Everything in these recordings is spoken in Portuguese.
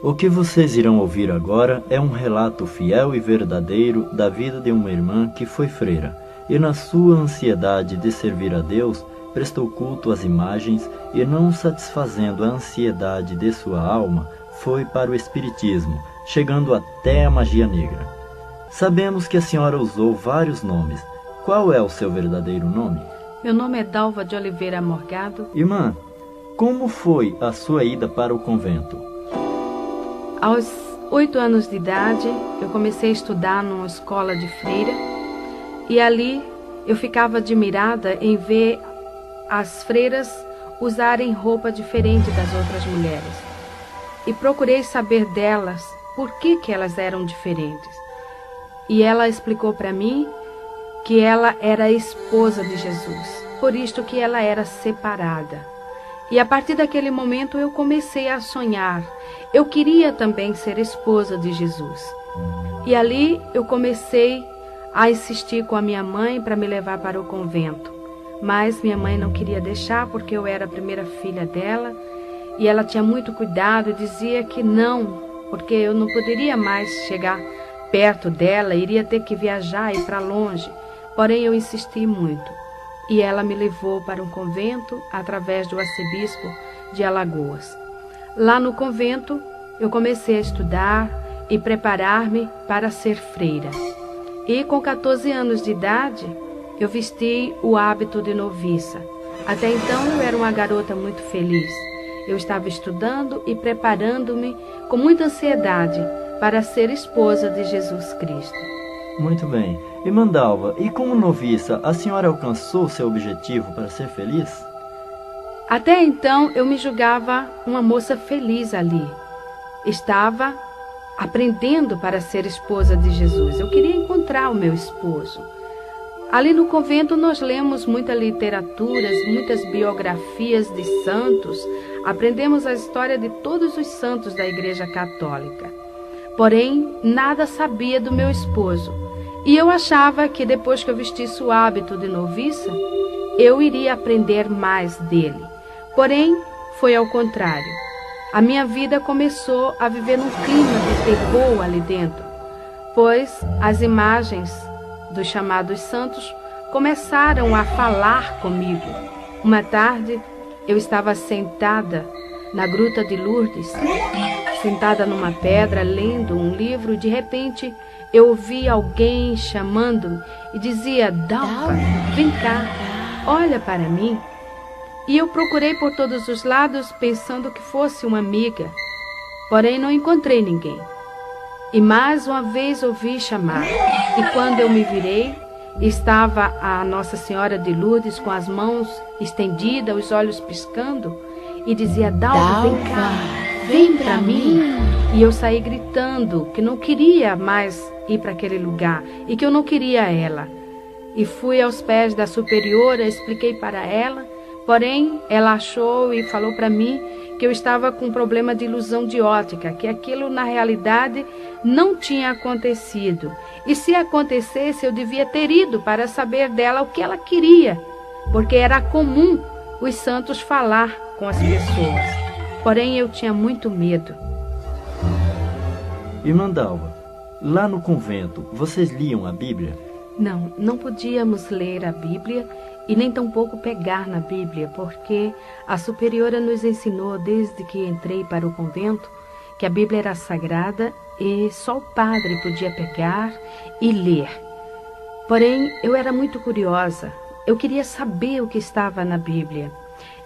O que vocês irão ouvir agora é um relato fiel e verdadeiro da vida de uma irmã que foi freira e, na sua ansiedade de servir a Deus, prestou culto às imagens e, não satisfazendo a ansiedade de sua alma, foi para o espiritismo, chegando até a magia negra. Sabemos que a senhora usou vários nomes. Qual é o seu verdadeiro nome? Meu nome é Dalva de Oliveira Morgado. Irmã, como foi a sua ida para o convento? Aos 8 anos de idade, eu comecei a estudar numa escola de freira e ali eu ficava admirada em ver as freiras usarem roupa diferente das outras mulheres. E procurei saber delas por que elas eram diferentes. E ela explicou para mim que ela era a esposa de Jesus, por isto que ela era separada. E a partir daquele momento eu comecei a sonhar. Eu queria também ser esposa de Jesus. E ali eu comecei a insistir com a minha mãe para me levar para o convento. Mas minha mãe não queria deixar porque eu era a primeira filha dela. E ela tinha muito cuidado e dizia que não, porque eu não poderia mais chegar perto dela, iria ter que viajar e ir para longe. Porém eu insisti muito. E ela me levou para um convento através do arcebispo de Alagoas. Lá no convento, eu comecei a estudar e preparar-me para ser freira. E com 14 anos de idade, eu vesti o hábito de noviça. Até então, eu era uma garota muito feliz. Eu estava estudando e preparando-me com muita ansiedade para ser esposa de Jesus Cristo. Muito bem. Irmã Dalva, e como noviça, a senhora alcançou seu objetivo para ser feliz? Até então eu me julgava uma moça feliz ali. Estava aprendendo para ser esposa de Jesus. Eu queria encontrar o meu esposo. Ali no convento nós lemos muitas literaturas, muitas biografias de santos. Aprendemos a história de todos os santos da Igreja Católica. Porém, nada sabia do meu esposo. E eu achava que depois que eu vestisse o hábito de noviça, eu iria aprender mais dele. Porém, foi ao contrário. A minha vida começou a viver num clima de terror ali dentro, pois as imagens dos chamados santos começaram a falar comigo. Uma tarde, eu estava sentada na Gruta de Lourdes, sentada numa pedra, lendo um livro, e de repente eu ouvi alguém chamando-me e dizia: Dalva, vem cá, olha para mim. E eu procurei por todos os lados pensando que fosse uma amiga, porém não encontrei ninguém. E mais uma vez ouvi chamar, e quando eu me virei, estava a Nossa Senhora de Lourdes com as mãos estendidas, os olhos piscando, e dizia: Dalva, vem cá, vem para mim. E eu saí gritando que não queria mais ir para aquele lugar e que eu não queria ela. E fui aos pés da superiora, expliquei para ela, porém ela achou e falou para mim que eu estava com um problema de ilusão de ótica, que aquilo na realidade não tinha acontecido. E se acontecesse, eu devia ter ido para saber dela o que ela queria, porque era comum os santos falar com as pessoas. Porém, eu tinha muito medo. Irmã Dalva, lá no convento, vocês liam a Bíblia? Não, não podíamos ler a Bíblia e nem tampouco pegar na Bíblia, porque a superiora nos ensinou desde que entrei para o convento que a Bíblia era sagrada e só o padre podia pegar e ler. Porém, eu era muito curiosa, eu queria saber o que estava na Bíblia.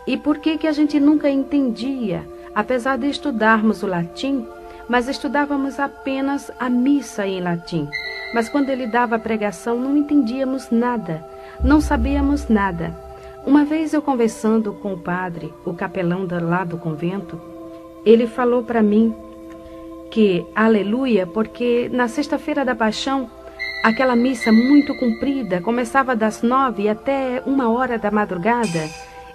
E por que a gente nunca entendia, apesar de estudarmos o latim, mas estudávamos apenas a missa em latim. Mas quando ele dava a pregação, não entendíamos nada, não sabíamos nada. Uma vez eu conversando com o padre, o capelão lá do convento, ele falou para mim que, aleluia, porque na sexta-feira da Paixão, aquela missa muito comprida, começava das 9 até 1h da madrugada,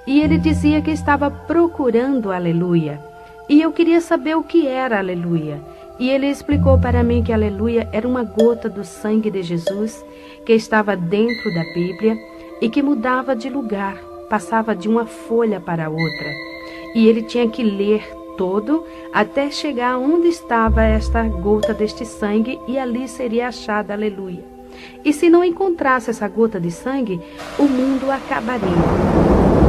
e ele dizia que estava procurando aleluia. E eu queria saber o que era aleluia. E ele explicou para mim que aleluia era uma gota do sangue de Jesus que estava dentro da Bíblia e que mudava de lugar, passava de uma folha para outra. E ele tinha que ler todo até chegar onde estava esta gota deste sangue, e ali seria achada, aleluia. E se não encontrasse essa gota de sangue, o mundo acabaria.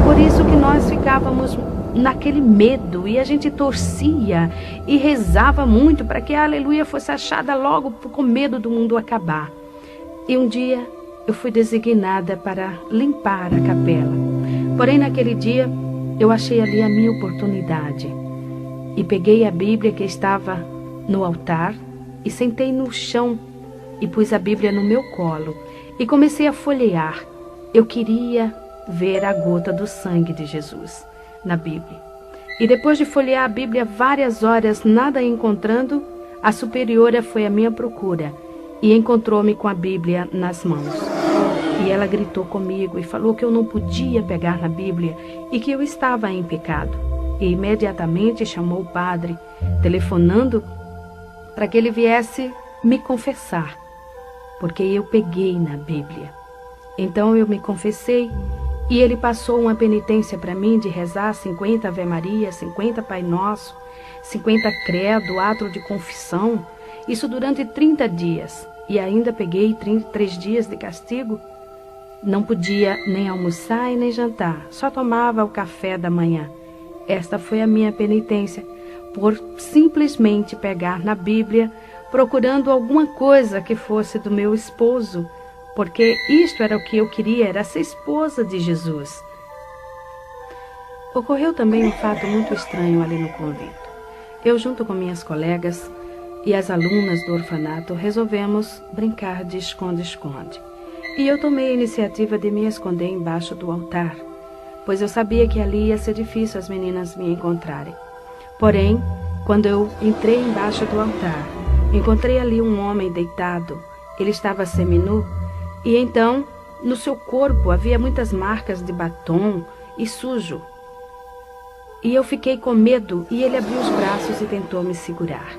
Por isso que nós ficávamos naquele medo, e a gente torcia e rezava muito para que a aleluia fosse achada logo, com medo do mundo acabar. E um dia eu fui designada para limpar a capela. Porém, naquele dia, eu achei ali a minha oportunidade. E peguei a Bíblia que estava no altar e sentei no chão e pus a Bíblia no meu colo e comecei a folhear. Eu queria ver a gota do sangue de Jesus na Bíblia. E depois de folhear a Bíblia várias horas, nada encontrando, a superiora foi à minha procura e encontrou-me com a Bíblia nas mãos. E ela gritou comigo e falou que eu não podia pegar na Bíblia e que eu estava em pecado. E imediatamente chamou o padre, telefonando para que ele viesse me confessar, porque eu peguei na Bíblia. Então eu me confessei e ele passou uma penitência para mim de rezar 50 Ave Maria, 50 Pai Nosso, 50 Credo, ato de confissão, isso durante 30 dias. E ainda peguei 33 dias de castigo. Não podia nem almoçar e nem jantar, só tomava o café da manhã. Esta foi a minha penitência, por simplesmente pegar na Bíblia, procurando alguma coisa que fosse do meu esposo, porque isto era o que eu queria, era ser esposa de Jesus. Ocorreu também um fato muito estranho ali no convento. Eu, junto com minhas colegas e as alunas do orfanato, resolvemos brincar de esconde-esconde. E eu tomei a iniciativa de me esconder embaixo do altar, pois eu sabia que ali ia ser difícil as meninas me encontrarem. Porém, quando eu entrei embaixo do altar, encontrei ali um homem deitado. Ele estava seminu e então, no seu corpo havia muitas marcas de batom e sujo. E eu fiquei com medo e ele abriu os braços e tentou me segurar.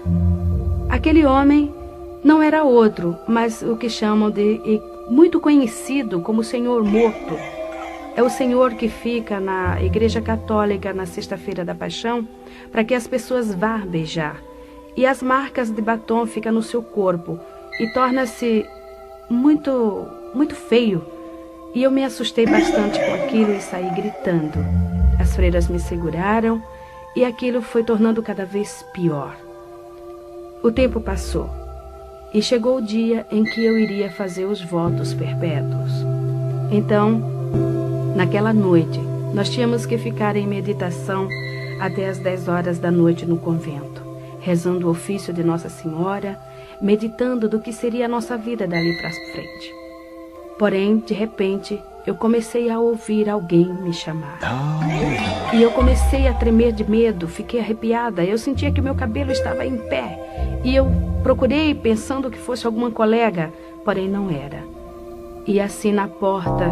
Aquele homem não era outro, mas o que chamam de muito conhecido como Senhor Morto. É o Senhor que fica na Igreja Católica na Sexta-feira da Paixão para que as pessoas vá beijar. E as marcas de batom ficam no seu corpo e torna-se muito feio. E eu me assustei bastante com aquilo e saí gritando. As freiras me seguraram e aquilo foi tornando cada vez pior. O tempo passou e chegou o dia em que eu iria fazer os votos perpétuos. Então, naquela noite, nós tínhamos que ficar em meditação até as 10 horas da noite no convento, rezando o ofício de Nossa Senhora, meditando do que seria a nossa vida dali para frente. Porém, de repente, eu comecei a ouvir alguém me chamar. E eu comecei a tremer de medo, fiquei arrepiada. Eu sentia que meu cabelo estava em pé. E eu procurei pensando que fosse alguma colega, porém não era. E assim na porta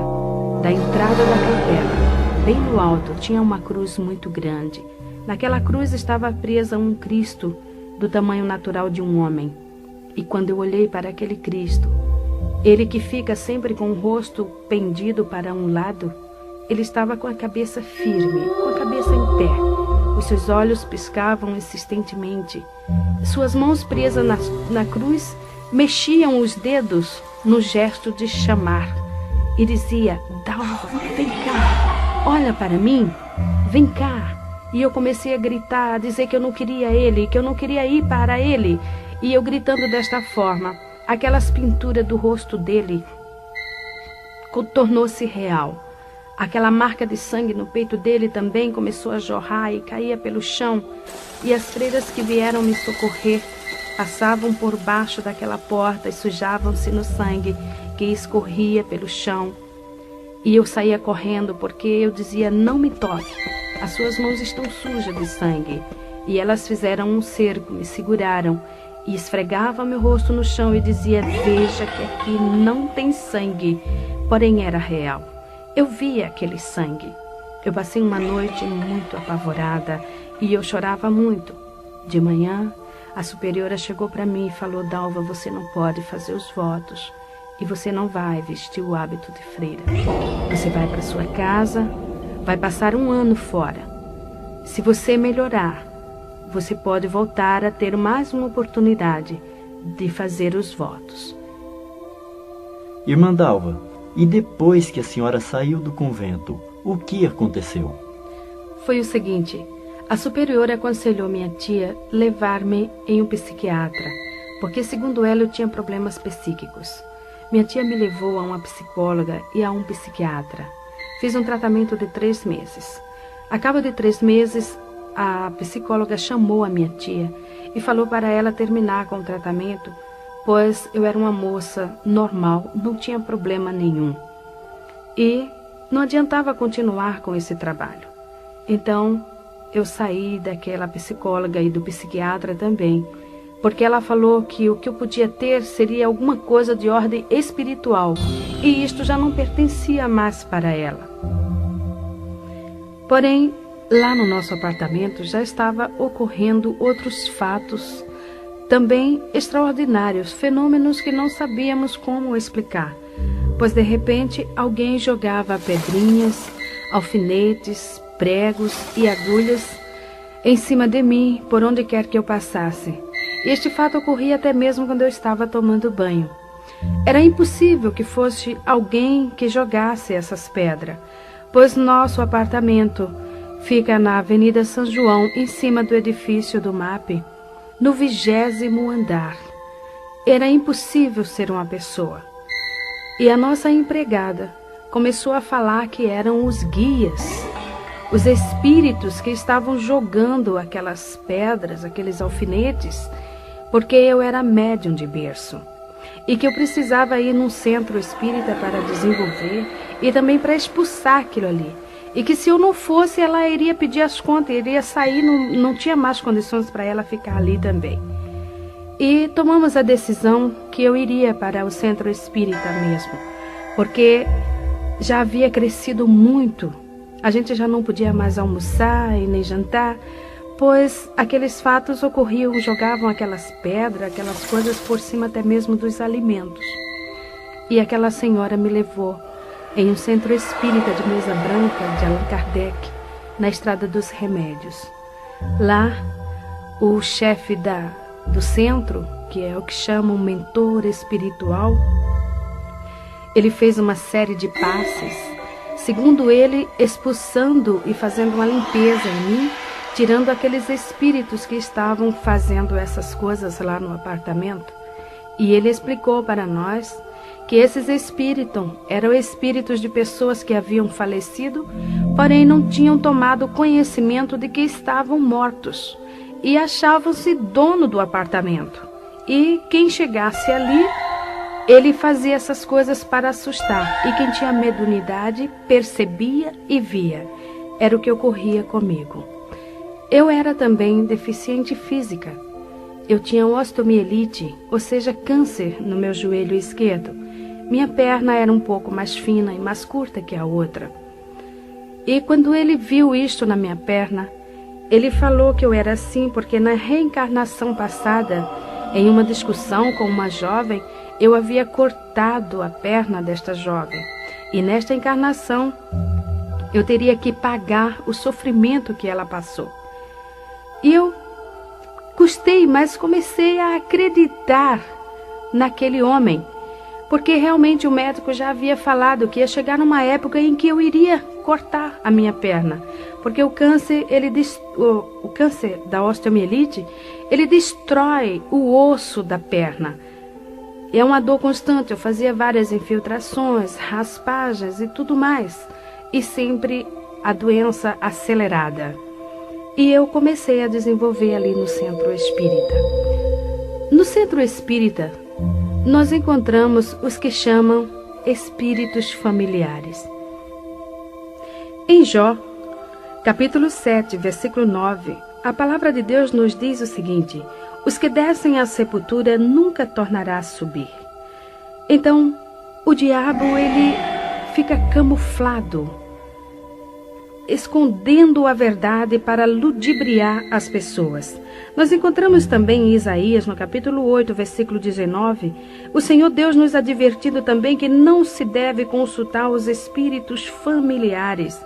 da entrada da capela, bem no alto, tinha uma cruz muito grande. Naquela cruz estava presa um Cristo do tamanho natural de um homem. E quando eu olhei para aquele Cristo, ele que fica sempre com o rosto pendido para um lado, ele estava com a cabeça firme, com a cabeça em pé. Os seus olhos piscavam insistentemente. Suas mãos presas na cruz mexiam os dedos no gesto de chamar. E dizia: Dalva, vem cá, olha para mim, vem cá. E eu comecei a gritar, a dizer que eu não queria ele, que eu não queria ir para ele. E eu gritando desta forma, aquelas pinturas do rosto dele tornou-se real. Aquela marca de sangue no peito dele também começou a jorrar e caía pelo chão. E as freiras que vieram me socorrer passavam por baixo daquela porta e sujavam-se no sangue que escorria pelo chão. E eu saía correndo porque eu dizia: não me toque, as suas mãos estão sujas de sangue. E elas fizeram um cerco, me seguraram e esfregavam meu rosto no chão e dizia: veja que aqui não tem sangue, porém era real. Eu via aquele sangue. Eu passei uma noite muito apavorada e eu chorava muito. De manhã, a superiora chegou para mim e falou: Dalva, você não pode fazer os votos e você não vai vestir o hábito de freira. Você vai para sua casa, vai passar um ano fora. Se você melhorar, você pode voltar a ter mais uma oportunidade de fazer os votos. Irmã Dalva, e depois que a senhora saiu do convento, o que aconteceu? Foi o seguinte, a superiora aconselhou minha tia levar-me em um psiquiatra, porque segundo ela eu tinha problemas psíquicos. Minha tia me levou a uma psicóloga e a um psiquiatra. Fiz um tratamento de 3 meses. A cabo de 3 meses, a psicóloga chamou a minha tia e falou para ela terminar com o tratamento, pois eu era uma moça normal, não tinha problema nenhum. E não adiantava continuar com esse trabalho. Então, eu saí daquela psicóloga e do psiquiatra também, porque ela falou que o que eu podia ter seria alguma coisa de ordem espiritual, e isto já não pertencia mais para ela. Porém, lá no nosso apartamento já estava ocorrendo outros fatos também extraordinários, fenômenos que não sabíamos como explicar, pois de repente alguém jogava pedrinhas, alfinetes, pregos e agulhas em cima de mim, por onde quer que eu passasse. Este fato ocorria até mesmo quando eu estava tomando banho. Era impossível que fosse alguém que jogasse essas pedras, pois nosso apartamento fica na Avenida São João, em cima do edifício do MAP, no 20º andar. Era impossível ser uma pessoa. E a nossa empregada começou a falar que eram os guias, os espíritos que estavam jogando aquelas pedras, aqueles alfinetes, porque eu era médium de berço e que eu precisava ir num centro espírita para desenvolver e também para expulsar aquilo ali. E que se eu não fosse, ela iria pedir as contas, iria sair, não tinha mais condições para ela ficar ali também. E tomamos a decisão que eu iria para o centro espírita mesmo, porque já havia crescido muito. A gente já não podia mais almoçar e nem jantar, pois aqueles fatos ocorriam, jogavam aquelas pedras, aquelas coisas por cima até mesmo dos alimentos. E aquela senhora me levou em um centro espírita de mesa branca de Allan Kardec, na Estrada dos Remédios. Lá, o chefe do centro, que é o que chamam mentor espiritual, ele fez uma série de passes, segundo ele, expulsando e fazendo uma limpeza em mim, tirando aqueles espíritos que estavam fazendo essas coisas lá no apartamento. E ele explicou para nós que esses espíritos eram espíritos de pessoas que haviam falecido, porém não tinham tomado conhecimento de que estavam mortos e achavam-se dono do apartamento. E quem chegasse ali, ele fazia essas coisas para assustar, e quem tinha mediunidade percebia e via. Era o que ocorria comigo. Eu era também deficiente física. Eu tinha osteomielite, ou seja, câncer no meu joelho esquerdo. Minha perna era um pouco mais fina e mais curta que a outra. E quando ele viu isto na minha perna, ele falou que eu era assim porque na reencarnação passada, em uma discussão com uma jovem, eu havia cortado a perna desta jovem. E nesta encarnação, eu teria que pagar o sofrimento que ela passou. E eu custei, mas comecei a acreditar naquele homem, porque realmente o médico já havia falado que ia chegar numa época em que eu iria cortar a minha perna, porque o câncer, o câncer da osteomielite, ele destrói o osso da perna. É uma dor constante, eu fazia várias infiltrações, raspagens e tudo mais, e sempre a doença acelerada. E eu comecei a desenvolver ali no centro espírita. No centro espírita, nós encontramos os que chamam espíritos familiares. Em Jó, capítulo 7, versículo 9, a palavra de Deus nos diz o seguinte: os que descem à sepultura nunca tornará a subir. Então, o diabo, ele fica camuflado, escondendo a verdade para ludibriar as pessoas. Nós encontramos também em Isaías, no capítulo 8, versículo 19, o Senhor Deus nos advertindo também que não se deve consultar os espíritos familiares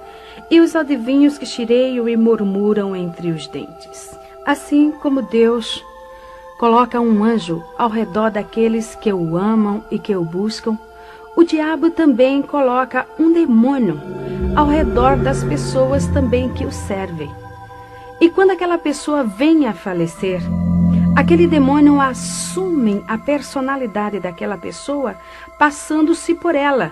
e os adivinhos que chireiam e murmuram entre os dentes. Assim como Deus coloca um anjo ao redor daqueles que o amam e que o buscam, o diabo também coloca um demônio ao redor das pessoas também que o servem. E quando aquela pessoa vem a falecer, aquele demônio assume a personalidade daquela pessoa, passando-se por ela,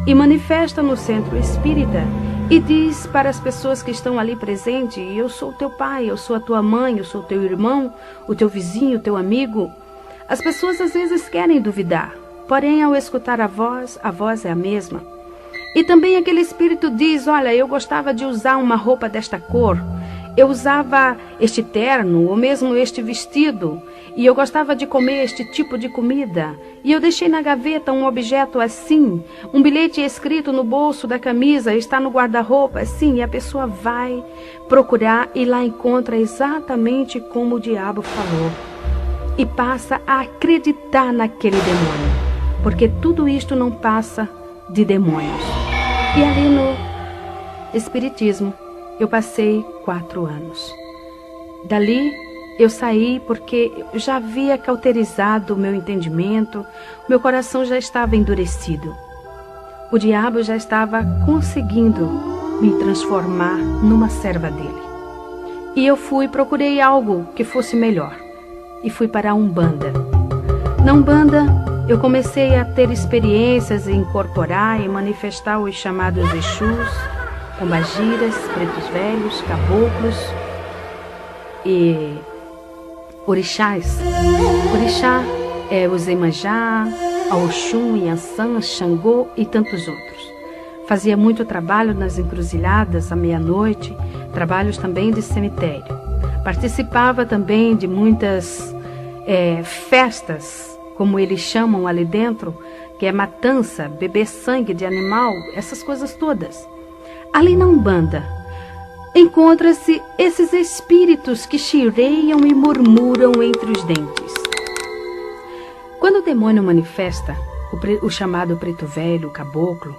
e manifesta no centro espírita e diz para as pessoas que estão ali presentes: eu sou teu pai, eu sou a tua mãe, eu sou teu irmão, o teu vizinho, o teu amigo. As pessoas às vezes querem duvidar, porém ao escutar a voz é a mesma. E também aquele espírito diz: olha, eu gostava de usar uma roupa desta cor, eu usava este terno ou mesmo este vestido, e eu gostava de comer este tipo de comida, e eu deixei na gaveta um objeto assim, um bilhete escrito no bolso da camisa, está no guarda-roupa assim, e a pessoa vai procurar e lá encontra exatamente como o diabo falou, e passa a acreditar naquele demônio, porque tudo isto não passa de demônios. E ali no Espiritismo eu passei 4 anos. Dali eu saí porque eu já havia cauterizado o meu entendimento, meu coração já estava endurecido. O diabo já estava conseguindo me transformar numa serva dele. E eu procurei algo que fosse melhor. E fui para a Umbanda. Na Umbanda, eu comecei a ter experiências em incorporar e manifestar os chamados Exus, pombagiras, pretos velhos, caboclos e orixás. Orixá é o Iemanjá, a Oxum, Iansã, Xangô e tantos outros. Fazia muito trabalho nas encruzilhadas à meia-noite, trabalhos também de cemitério. Participava também de muitas festas, como eles chamam ali dentro, que é matança, beber sangue de animal, essas coisas todas. Ali na Umbanda, encontra-se esses espíritos que chireiam e murmuram entre os dentes. Quando o demônio manifesta, o chamado preto velho, o caboclo,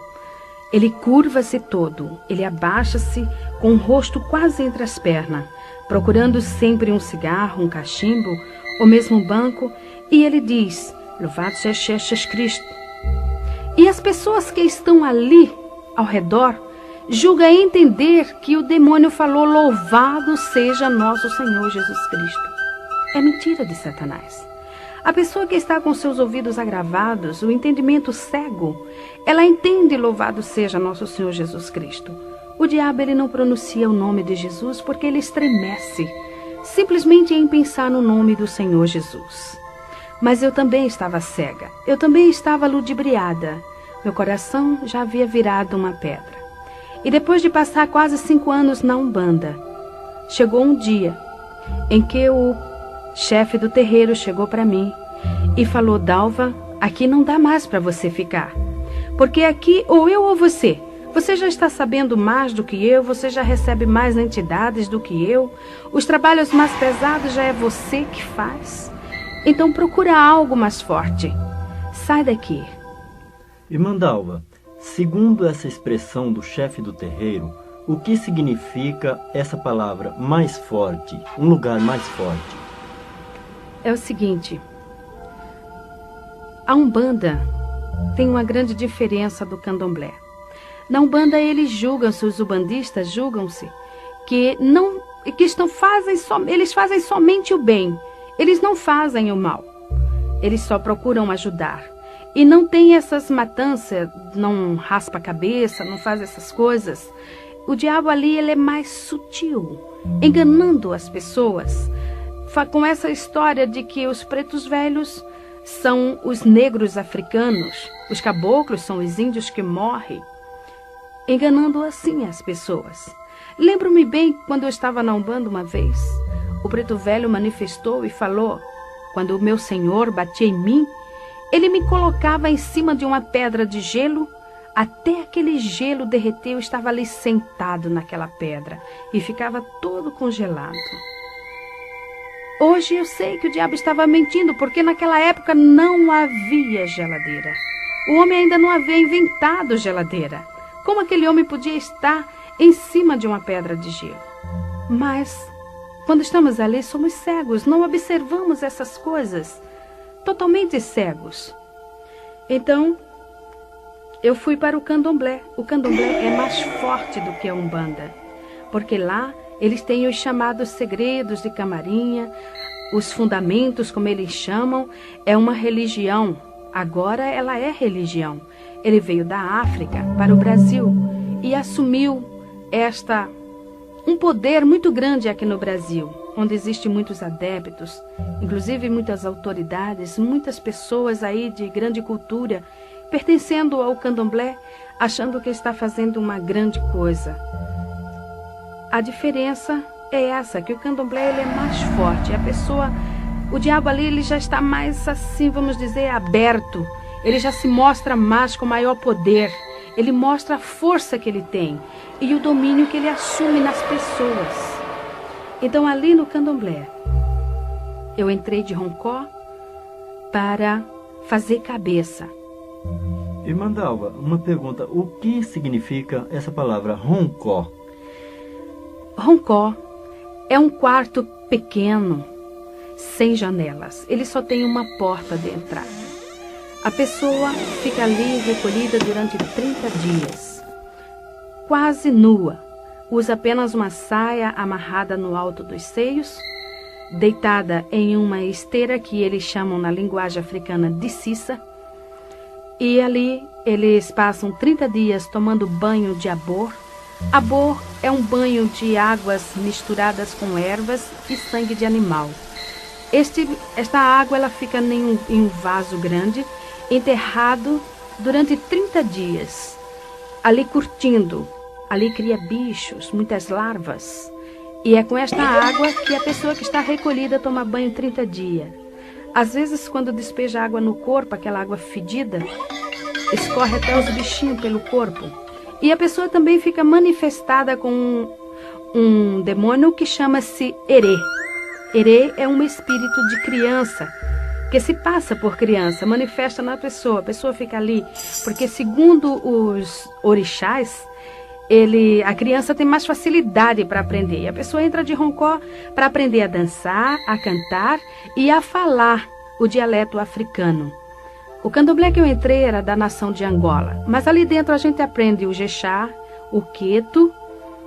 ele curva-se todo, ele abaixa-se com o rosto quase entre as pernas, procurando sempre um cigarro, um cachimbo, ou mesmo um banco, e ele diz: louvado seja Jesus Cristo. E as pessoas que estão ali ao redor julga entender que o demônio falou: louvado seja nosso Senhor Jesus Cristo. É mentira de Satanás. A pessoa que está com seus ouvidos agravados, o entendimento cego, ela entende louvado seja nosso Senhor Jesus Cristo. O diabo, ele não pronuncia o nome de Jesus porque ele estremece, simplesmente em pensar no nome do Senhor Jesus. Mas eu também estava cega, eu também estava ludibriada. Meu coração já havia virado uma pedra. E depois de passar quase 5 anos na Umbanda, chegou um dia em que o chefe do terreiro chegou para mim e falou: Dalva, aqui não dá mais para você ficar, porque aqui ou eu ou você já está sabendo mais do que eu, você já recebe mais entidades do que eu, os trabalhos mais pesados já é você que faz, então procura algo mais forte, sai daqui. Irmã Dalva, segundo essa expressão do chefe do terreiro, o que significa essa palavra mais forte, um lugar mais forte? É o seguinte, a Umbanda tem uma grande diferença do Candomblé. Na Umbanda os umbandistas julgam-se que eles fazem somente o bem, eles não fazem o mal, eles só procuram ajudar. E não tem essas matanças, não raspa a cabeça, não faz essas coisas. O diabo ali, ele é mais sutil, enganando as pessoas, com essa história de que os pretos velhos são os negros africanos, os caboclos são os índios que morrem, enganando assim as pessoas. Lembro-me bem quando eu estava na Umbanda uma vez, o preto velho manifestou e falou: quando o meu senhor batia em mim, ele me colocava em cima de uma pedra de gelo, até aquele gelo derreter. Eu estava ali sentado naquela pedra e ficava todo congelado. Hoje eu sei que o diabo estava mentindo, porque naquela época não havia geladeira. O homem ainda não havia inventado geladeira. Como aquele homem podia estar em cima de uma pedra de gelo? Mas quando estamos ali, somos cegos, não observamos essas coisas, totalmente cegos. Então, eu fui para o candomblé. O candomblé é mais forte do que a Umbanda, porque lá eles têm os chamados segredos de camarinha, os fundamentos, como eles chamam, é uma religião. Agora ela é religião. Ele veio da África para o Brasil e assumiu um poder muito grande aqui no Brasil, onde existem muitos adeptos, inclusive muitas autoridades, muitas pessoas aí de grande cultura, pertencendo ao candomblé, achando que está fazendo uma grande coisa. A diferença é essa, que o candomblé ele é mais forte. O diabo ali ele já está mais assim, vamos dizer, aberto. Ele já se mostra mais com maior poder. Ele mostra a força que ele tem e o domínio que ele assume nas pessoas. Então ali no candomblé, eu entrei de roncó para fazer cabeça. Irmã Dalva, uma pergunta. O que significa essa palavra roncó? Roncó é um quarto pequeno, sem janelas. Ele só tem uma porta de entrada. A pessoa fica ali recolhida durante 30 dias, quase nua. Usa apenas uma saia amarrada no alto dos seios, deitada em uma esteira que eles chamam na linguagem africana de cissa. E ali eles passam 30 dias tomando banho de abor. Abor é um banho de águas misturadas com ervas e sangue de animal. Esta água ela fica em um vaso grande, enterrado durante 30 dias, ali curtindo. Ali cria bichos, muitas larvas. E é com esta água que a pessoa que está recolhida toma banho 30 dias. Às vezes, quando despeja água no corpo, aquela água fedida, escorre até os bichinhos pelo corpo. E a pessoa também fica manifestada com um demônio que chama-se Herê. Herê é um espírito de criança, que se passa por criança, manifesta na pessoa. A pessoa fica ali, porque segundo os orixás, a criança tem mais facilidade para aprender. E a pessoa entra de roncó para aprender a dançar, a cantar e a falar o dialeto africano. O candomblé que eu entrei era da nação de Angola, mas ali dentro a gente aprende o Jexá, o Queto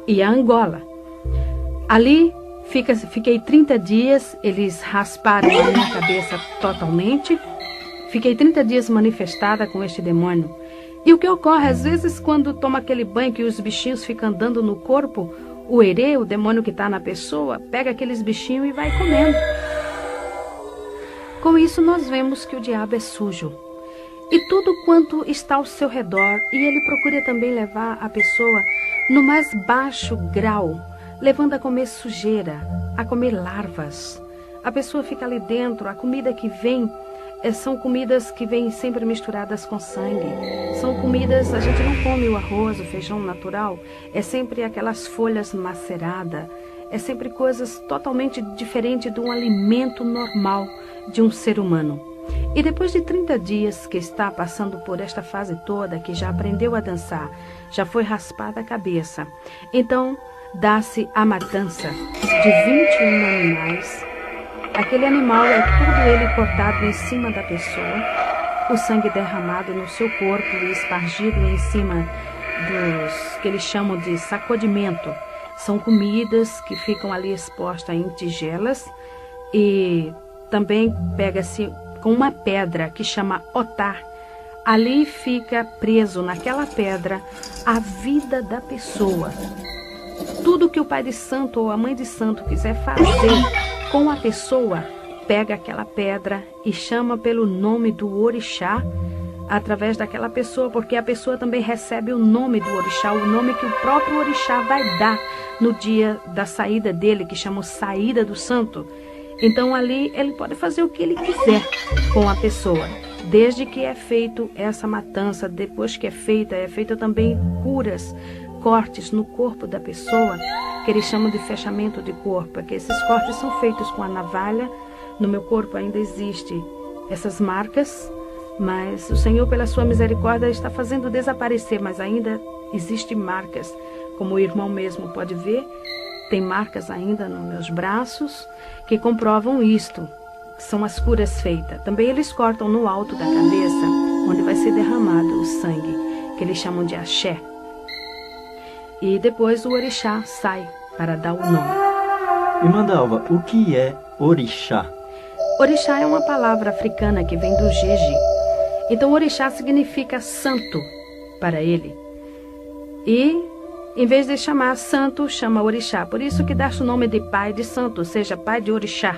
e a Angola. Ali fiquei 30 dias, eles rasparam a minha cabeça totalmente. Fiquei 30 dias manifestada com este demônio. E o que ocorre, às vezes, quando toma aquele banho que os bichinhos ficam andando no corpo, o Herê, o demônio que está na pessoa, pega aqueles bichinhos e vai comendo. Com isso, nós vemos que o diabo é sujo. E tudo quanto está ao seu redor, e ele procura também levar a pessoa no mais baixo grau, levando a comer sujeira, a comer larvas. A pessoa fica ali dentro, a comida que vem são comidas que vêm sempre misturadas com sangue. São comidas, a gente não come o arroz, o feijão natural, é sempre aquelas folhas maceradas, é sempre coisas totalmente diferentes de um alimento normal de um ser humano. E depois de 30 dias que está passando por esta fase toda, que já aprendeu a dançar, já foi raspada a cabeça, então dá-se a matança de 21 animais. Aquele animal é tudo ele cortado em cima da pessoa, o sangue derramado no seu corpo e espargido em cima dos que eles chamam de sacudimento. São comidas que ficam ali expostas em tigelas e também pega-se com uma pedra que chama otá. Ali fica preso naquela pedra a vida da pessoa. Tudo que o pai de santo ou a mãe de santo quiser fazer com a pessoa, pega aquela pedra e chama pelo nome do orixá através daquela pessoa, porque a pessoa também recebe o nome do orixá, o nome que o próprio orixá vai dar no dia da saída dele, que chama saída do santo. Então ali ele pode fazer o que ele quiser com a pessoa, desde que é feito essa matança. Depois que é feita também curas, cortes no corpo da pessoa, que eles chamam de fechamento de corpo, que esses cortes são feitos com a navalha. No meu corpo ainda existem essas marcas, mas o Senhor, pela sua misericórdia, está fazendo desaparecer, mas ainda existem marcas, como o irmão mesmo pode ver. Tem marcas ainda nos meus braços que comprovam isto. São as curas feitas. Também eles cortam no alto da cabeça, onde vai ser derramado o sangue, que eles chamam de axé. E depois o orixá sai para dar o nome. Irmã Dalva, o que é orixá? Orixá é uma palavra africana que vem do jeje. Então orixá significa santo para ele. E em vez de chamar santo, chama orixá. Por isso que dá-se o nome de pai de santo, ou seja, pai de orixá.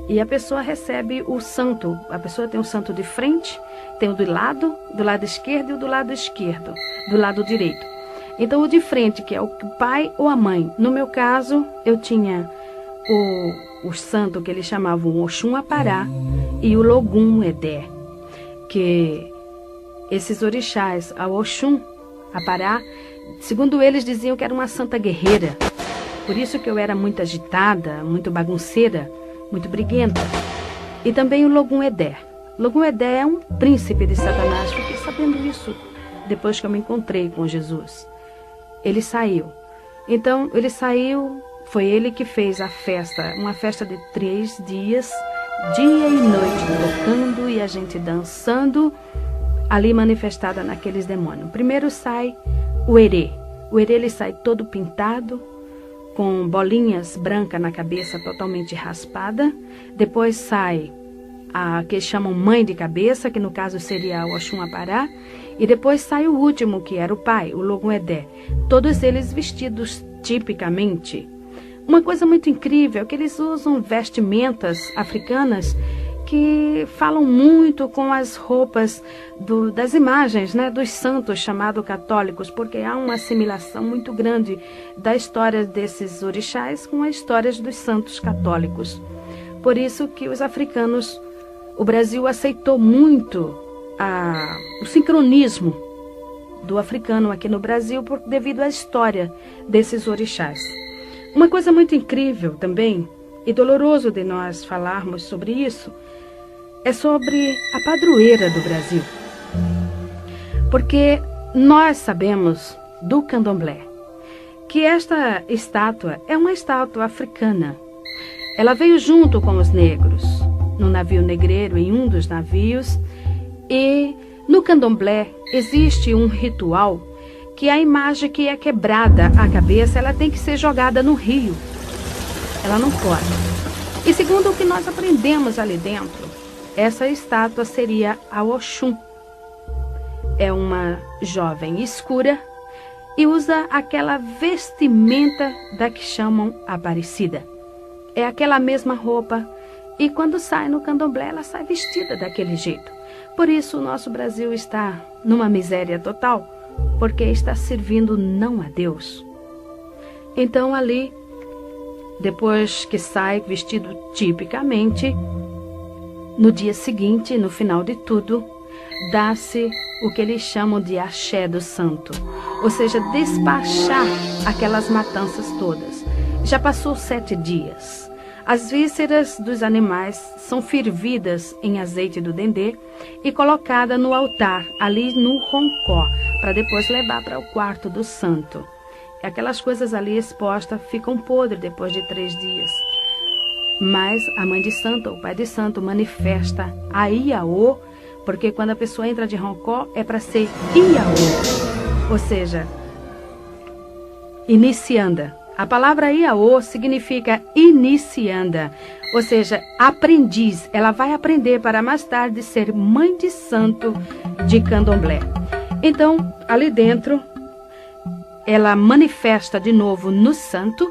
E a pessoa recebe o santo. A pessoa tem o santo de frente, tem o do lado esquerdo e o do lado esquerdo, do lado direito. Então o de frente, que é o pai ou a mãe. No meu caso, eu tinha o santo que eles chamavam Oxum Apará e o Logum Edé. Que esses orixás, a Oxum Apará, segundo eles diziam que era uma santa guerreira. Por isso que eu era muito agitada, muito bagunceira, muito briguenta. E também o Logum Edé. Logum Edé é um príncipe de Satanás. Fiquei sabendo isso depois que eu me encontrei com Jesus. Ele saiu. Então, ele saiu, foi ele que fez a festa, uma festa de 3 dias, dia e noite, tocando e a gente dançando, ali manifestada naqueles demônios. Primeiro sai o erê. O erê ele sai todo pintado, com bolinhas brancas na cabeça, totalmente raspada. Depois sai a que chamam mãe de cabeça, que no caso seria o Oxum Apará. E depois sai o último, que era o pai, o Logum Edé. Todos eles vestidos tipicamente. Uma coisa muito incrível é que eles usam vestimentas africanas que falam muito com as roupas das imagens, né, dos santos chamados católicos, porque há uma assimilação muito grande da história desses orixás com as histórias dos santos católicos. Por isso que os africanos, o Brasil aceitou muito o sincronismo do africano aqui no Brasil devido à história desses orixás. Uma coisa muito incrível também, e doloroso de nós falarmos sobre isso, é sobre a padroeira do Brasil. Porque nós sabemos do candomblé que esta estátua é uma estátua africana. Ela veio junto com os negros, no navio negreiro, em um dos navios. E no candomblé existe um ritual que a imagem que é quebrada a cabeça, ela tem que ser jogada no rio. Ela não pode. E segundo o que nós aprendemos ali dentro, essa estátua seria a Oxum. É uma jovem escura e usa aquela vestimenta da que chamam Aparecida. É aquela mesma roupa e quando sai no candomblé, ela sai vestida daquele jeito. Por isso o nosso Brasil está numa miséria total, porque está servindo não a Deus. Então ali, depois que sai vestido tipicamente, no dia seguinte, no final de tudo, dá-se o que eles chamam de axé do santo, ou seja, despachar aquelas matanças todas. Já passou 7 dias. As vísceras dos animais são fervidas em azeite do dendê e colocada no altar, ali no roncó, para depois levar para o quarto do santo. Aquelas coisas ali expostas ficam podres depois de 3 dias. Mas a mãe de santo, o pai de santo, manifesta a Iaô, porque quando a pessoa entra de roncó é para ser Iaô, ou seja, inicianda. A palavra Iaô significa inicianda, ou seja, aprendiz. Ela vai aprender para mais tarde ser mãe de santo de candomblé. Então, ali dentro, ela manifesta de novo no santo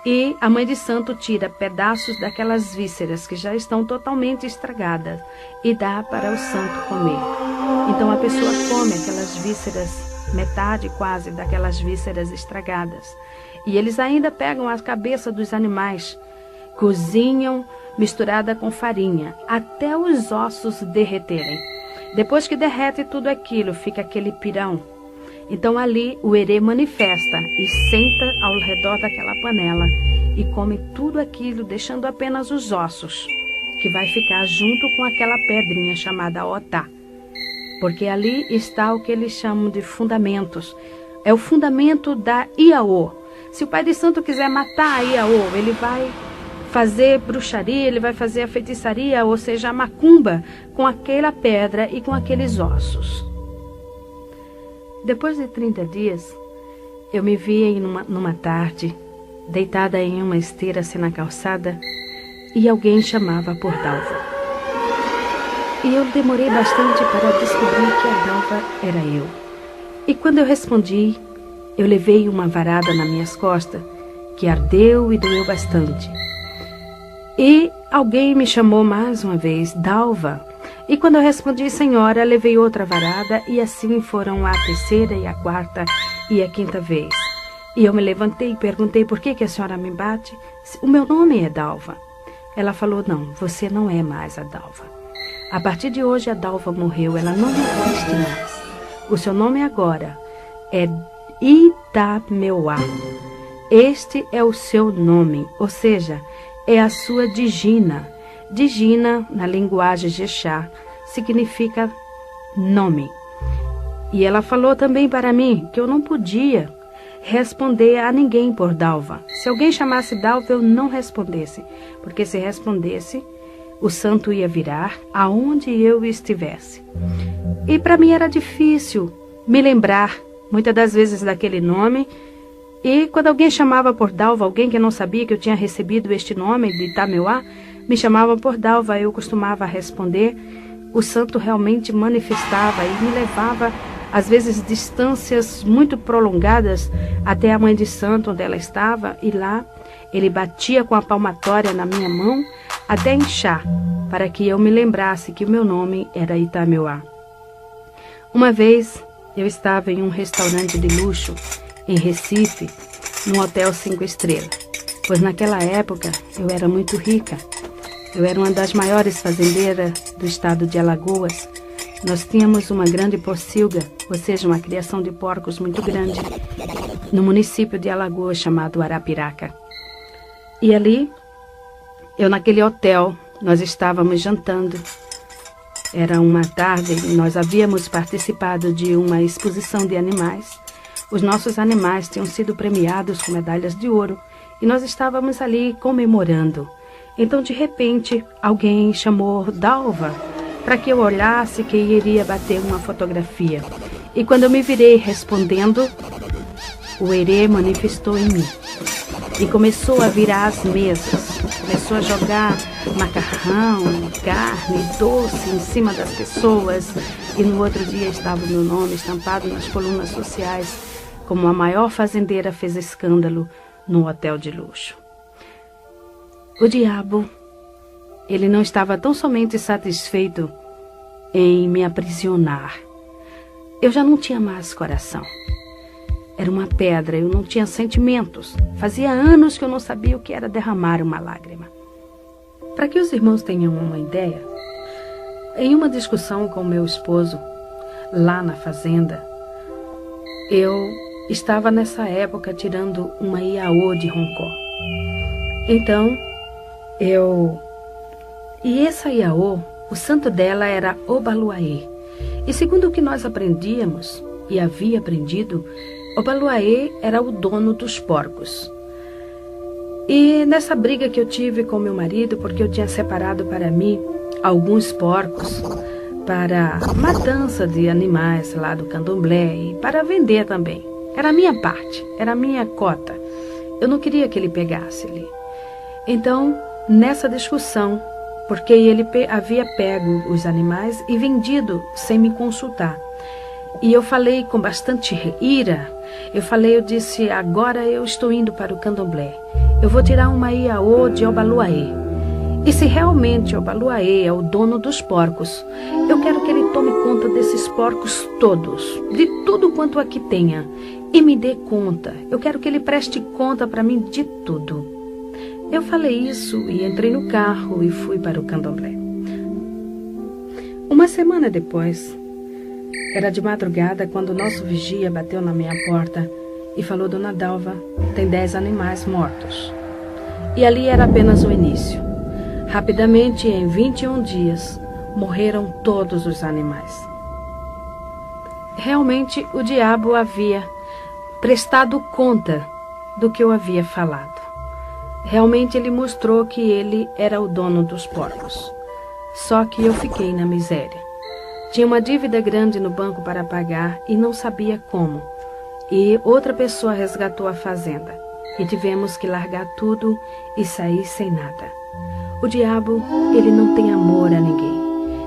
e a mãe de santo tira pedaços daquelas vísceras que já estão totalmente estragadas e dá para o santo comer. Então a pessoa come aquelas vísceras, metade quase daquelas vísceras estragadas. E eles ainda pegam a cabeça dos animais, cozinham misturada com farinha, até os ossos derreterem. Depois que derrete tudo aquilo, fica aquele pirão. Então ali o erê manifesta e senta ao redor daquela panela e come tudo aquilo, deixando apenas os ossos, que vai ficar junto com aquela pedrinha chamada otá. Porque ali está o que eles chamam de fundamentos. É o fundamento da Iaô. Se o pai de santo quiser matar a Iaô, ele vai fazer bruxaria, ele vai fazer a feitiçaria, ou seja, a macumba, com aquela pedra e com aqueles ossos. Depois de 30 dias, eu me vi numa tarde, deitada em uma esteira assim na calçada, e alguém chamava por Dalva. E eu demorei bastante para descobrir que a Dalva era eu. E quando eu respondi, eu levei uma varada nas minhas costas, que ardeu e doeu bastante. E alguém me chamou mais uma vez, Dalva. E quando eu respondi, senhora, levei outra varada, e assim foram a terceira e a quarta e a quinta vez. E eu me levantei e perguntei, por que a senhora me bate? O meu nome é Dalva. Ela falou, não, você não é mais a Dalva. A partir de hoje a Dalva morreu, ela não existe mais. O seu nome agora é Itameuá. Este é o seu nome, ou seja, é a sua Digina. Digina, na linguagem Jexá, significa nome. E ela falou também para mim que eu não podia responder a ninguém por Dalva. Se alguém chamasse Dalva, eu não respondesse, porque se respondesse, o santo ia virar aonde eu estivesse. E para mim era difícil me lembrar, muitas das vezes, daquele nome. E quando alguém chamava por Dalva, alguém que não sabia que eu tinha recebido este nome de Itameuá, me chamava por Dalva, eu costumava responder. O santo realmente manifestava e me levava, às vezes, distâncias muito prolongadas até a mãe de santo, onde ela estava, e lá ele batia com a palmatória na minha mão até inchar, para que eu me lembrasse que o meu nome era Itameuá. Uma vez eu estava em um restaurante de luxo em Recife, num hotel 5 estrelas, pois naquela época eu era muito rica. Eu era uma das maiores fazendeiras do estado de Alagoas. Nós tínhamos uma grande pocilga, ou seja, uma criação de porcos muito grande, no município de Alagoas chamado Arapiraca. E ali, naquele hotel, nós estávamos jantando. Era uma tarde, nós havíamos participado de uma exposição de animais. Os nossos animais tinham sido premiados com medalhas de ouro e nós estávamos ali comemorando. Então, de repente, alguém chamou Dalva para que eu olhasse que iria bater uma fotografia. E quando eu me virei respondendo, o Herê manifestou em mim e começou a virar as mesas. Começou a jogar macarrão, carne, doce em cima das pessoas. E no outro dia estava o meu nome estampado nas colunas sociais, como a maior fazendeira fez escândalo num hotel de luxo. O diabo, ele não estava tão somente satisfeito em me aprisionar. Eu já não tinha mais coração. Era uma pedra, eu não tinha sentimentos. Fazia anos que eu não sabia o que era derramar uma lágrima. Para que os irmãos tenham uma ideia, em uma discussão com meu esposo, lá na fazenda, eu estava nessa época tirando uma Iaô de Roncó. Então, E essa Iaô, o santo dela era Obaluaê. E segundo o que nós aprendíamos, e havia aprendido, Obaluaê era o dono dos porcos. E nessa briga que eu tive com meu marido, porque eu tinha separado para mim alguns porcos para matança de animais lá do candomblé e para vender também. Era a minha parte, era a minha cota. Eu não queria que ele pegasse ali. Então, nessa discussão, porque ele havia pego os animais e vendido sem me consultar. E eu falei com bastante ira, eu disse, agora eu estou indo para o candomblé. Eu vou tirar uma Iaô de Obaluaê. E se realmente Obaluaê é o dono dos porcos, eu quero que ele tome conta desses porcos todos, de tudo quanto aqui tenha, e me dê conta. Eu quero que ele preste conta para mim de tudo. Eu falei isso e entrei no carro e fui para o candomblé. Uma semana depois, era de madrugada quando o nosso vigia bateu na minha porta e falou, Dona Dalva, tem 10 animais mortos. E ali era apenas o início. Rapidamente, em 21 dias, morreram todos os animais. Realmente, o diabo havia prestado conta do que eu havia falado. Realmente ele mostrou que ele era o dono dos porcos. Só que eu fiquei na miséria. Tinha uma dívida grande no banco para pagar e não sabia como. E outra pessoa resgatou a fazenda. E tivemos que largar tudo e sair sem nada. O diabo, ele não tem amor a ninguém.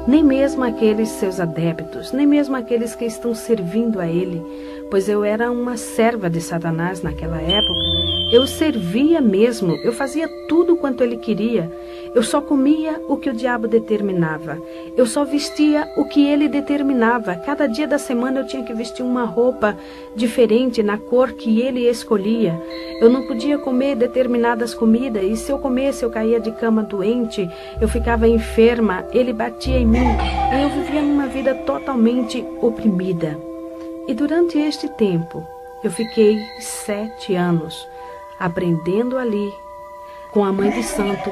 Nem mesmo aqueles seus adeptos, nem mesmo aqueles que estão servindo a ele. Pois eu era uma serva de Satanás naquela época. Eu servia mesmo, eu fazia tudo quanto ele queria. Eu só comia o que o diabo determinava. Eu só vestia o que ele determinava. Cada dia da semana eu tinha que vestir uma roupa diferente na cor que ele escolhia. Eu não podia comer determinadas comidas e se eu comesse eu caía de cama doente, eu ficava enferma, ele batia em mim e eu vivia uma vida totalmente oprimida. E durante este tempo eu fiquei 7 anos aprendendo ali com a mãe de santo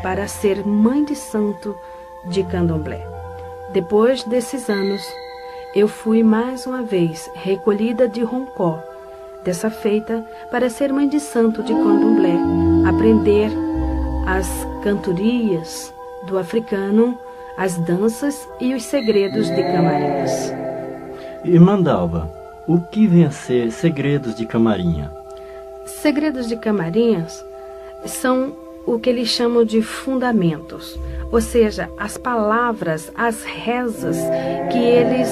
para ser mãe de santo de Candomblé. Depois desses anos, eu fui mais uma vez recolhida de Roncó, dessa feita para ser mãe de santo de Candomblé, aprender as cantorias do africano, as danças e os segredos de Camarinhas. Irmã Dalva, o que vem a ser segredos de Camarinha? Segredos de Camarinhas são o que eles chamam de fundamentos, ou seja, as palavras, as rezas que eles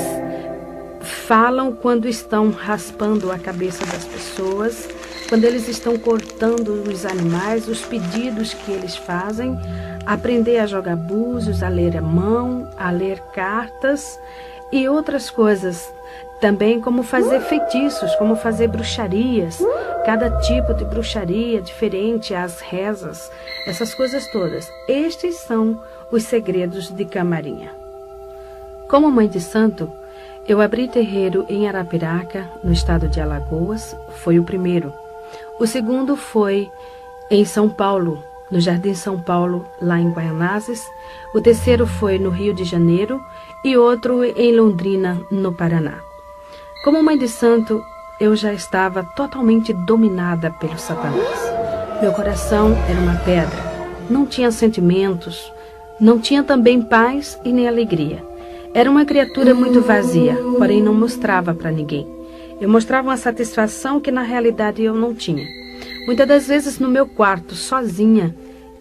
falam quando estão raspando a cabeça das pessoas, quando eles estão cortando os animais, os pedidos que eles fazem, aprender a jogar búzios, a ler a mão, a ler cartas e outras coisas. Também como fazer feitiços, como fazer bruxarias, cada tipo de bruxaria diferente, as rezas, essas coisas todas. Estes são os segredos de Camarinha. Como mãe de santo, eu abri terreiro em Arapiraca, no estado de Alagoas, foi o primeiro. O segundo foi em São Paulo, no Jardim São Paulo, lá em Guaianazes. O terceiro foi no Rio de Janeiro e outro em Londrina, no Paraná. Como mãe de santo, eu já estava totalmente dominada pelo Satanás. Meu coração era uma pedra, não tinha sentimentos, não tinha também paz e nem alegria. Era uma criatura muito vazia, porém não mostrava para ninguém. Eu mostrava uma satisfação que na realidade eu não tinha. Muitas das vezes no meu quarto, sozinha,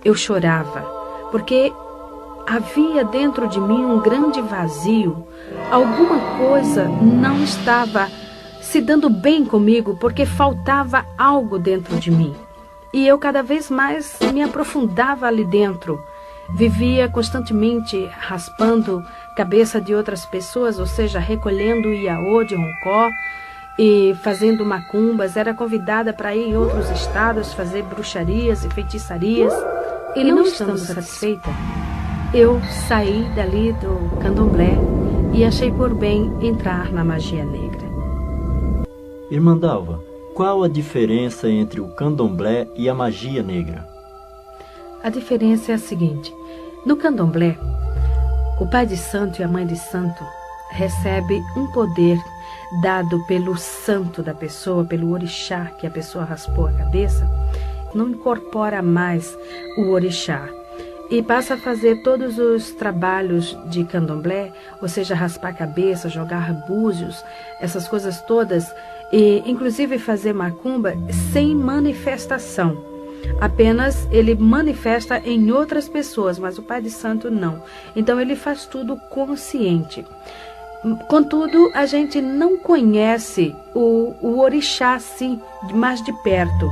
eu chorava, porque havia dentro de mim um grande vazio. Alguma coisa não estava se dando bem comigo, porque faltava algo dentro de mim. E eu cada vez mais me aprofundava ali dentro. Vivia constantemente raspando cabeça de outras pessoas, ou seja, recolhendo iaô de Roncó e fazendo macumbas. Era convidada para ir em outros estados fazer bruxarias e feitiçarias. E não estando satisfeita, eu saí dali do Candomblé e achei por bem entrar na magia negra. Irmã Dalva, qual a diferença entre o Candomblé e a magia negra? A diferença é a seguinte: no Candomblé, o pai de santo e a mãe de santo recebe um poder dado pelo santo da pessoa, pelo orixá que a pessoa raspou a cabeça, não incorpora mais o orixá e passa a fazer todos os trabalhos de Candomblé, ou seja, raspar a cabeça, jogar búzios, essas coisas todas, e inclusive fazer macumba sem manifestação. Apenas ele manifesta em outras pessoas, mas o pai de santo não. Então ele faz tudo consciente. Contudo, a gente não conhece o orixá assim, mais de perto.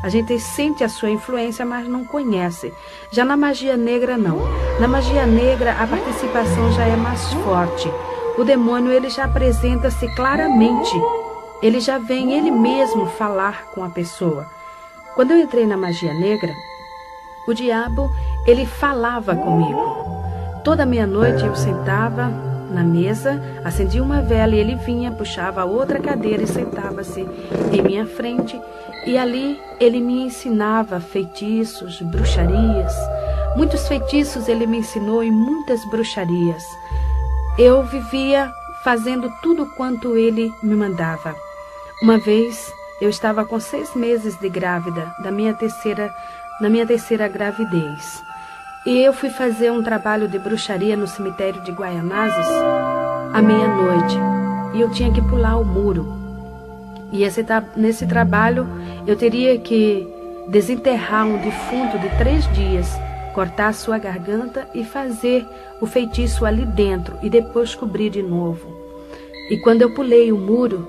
A gente sente a sua influência, mas não conhece. Já na magia negra, não. Na magia negra, a participação já é mais forte. O demônio, ele já apresenta-se claramente. Ele já vem ele mesmo falar com a pessoa. Quando eu entrei na magia negra, o diabo, ele falava comigo. Toda meia-noite eu sentava na mesa, acendia uma vela e ele vinha, puxava outra cadeira e sentava-se em minha frente. E ali ele me ensinava feitiços, bruxarias. Muitos feitiços ele me ensinou e muitas bruxarias. Eu vivia fazendo tudo quanto ele me mandava. Uma vez eu estava com 6 meses de grávida, na minha terceira gravidez. E eu fui fazer um trabalho de bruxaria no cemitério de Guaianazes à meia-noite. E eu tinha que pular o muro. E nesse trabalho eu teria que desenterrar um defunto de 3 dias, cortar sua garganta e fazer o feitiço ali dentro e depois cobrir de novo. E quando eu pulei o muro,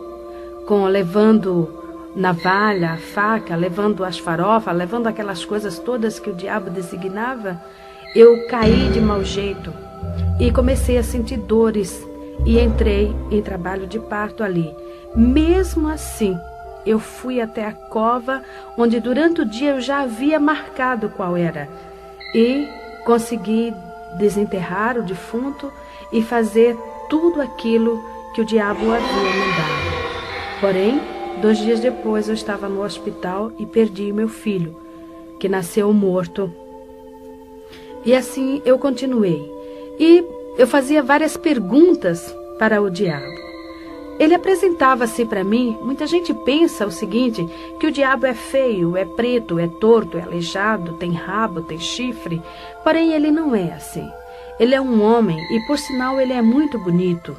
levando navalha, faca, levando as farofas, levando aquelas coisas todas que o diabo designava, eu caí de mau jeito e comecei a sentir dores e entrei em trabalho de parto ali. Mesmo assim, eu fui até a cova onde durante o dia eu já havia marcado qual era e consegui desenterrar o defunto e fazer tudo aquilo que o diabo havia mandado. Porém, 2 dias depois eu estava no hospital e perdi meu filho, que nasceu morto. E assim eu continuei. E eu fazia várias perguntas para o diabo. Ele apresentava-se para mim. Muita gente pensa o seguinte, que o diabo é feio, é preto, é torto, é aleijado, tem rabo, tem chifre. Porém, ele não é assim. Ele é um homem e, por sinal, ele é muito bonito.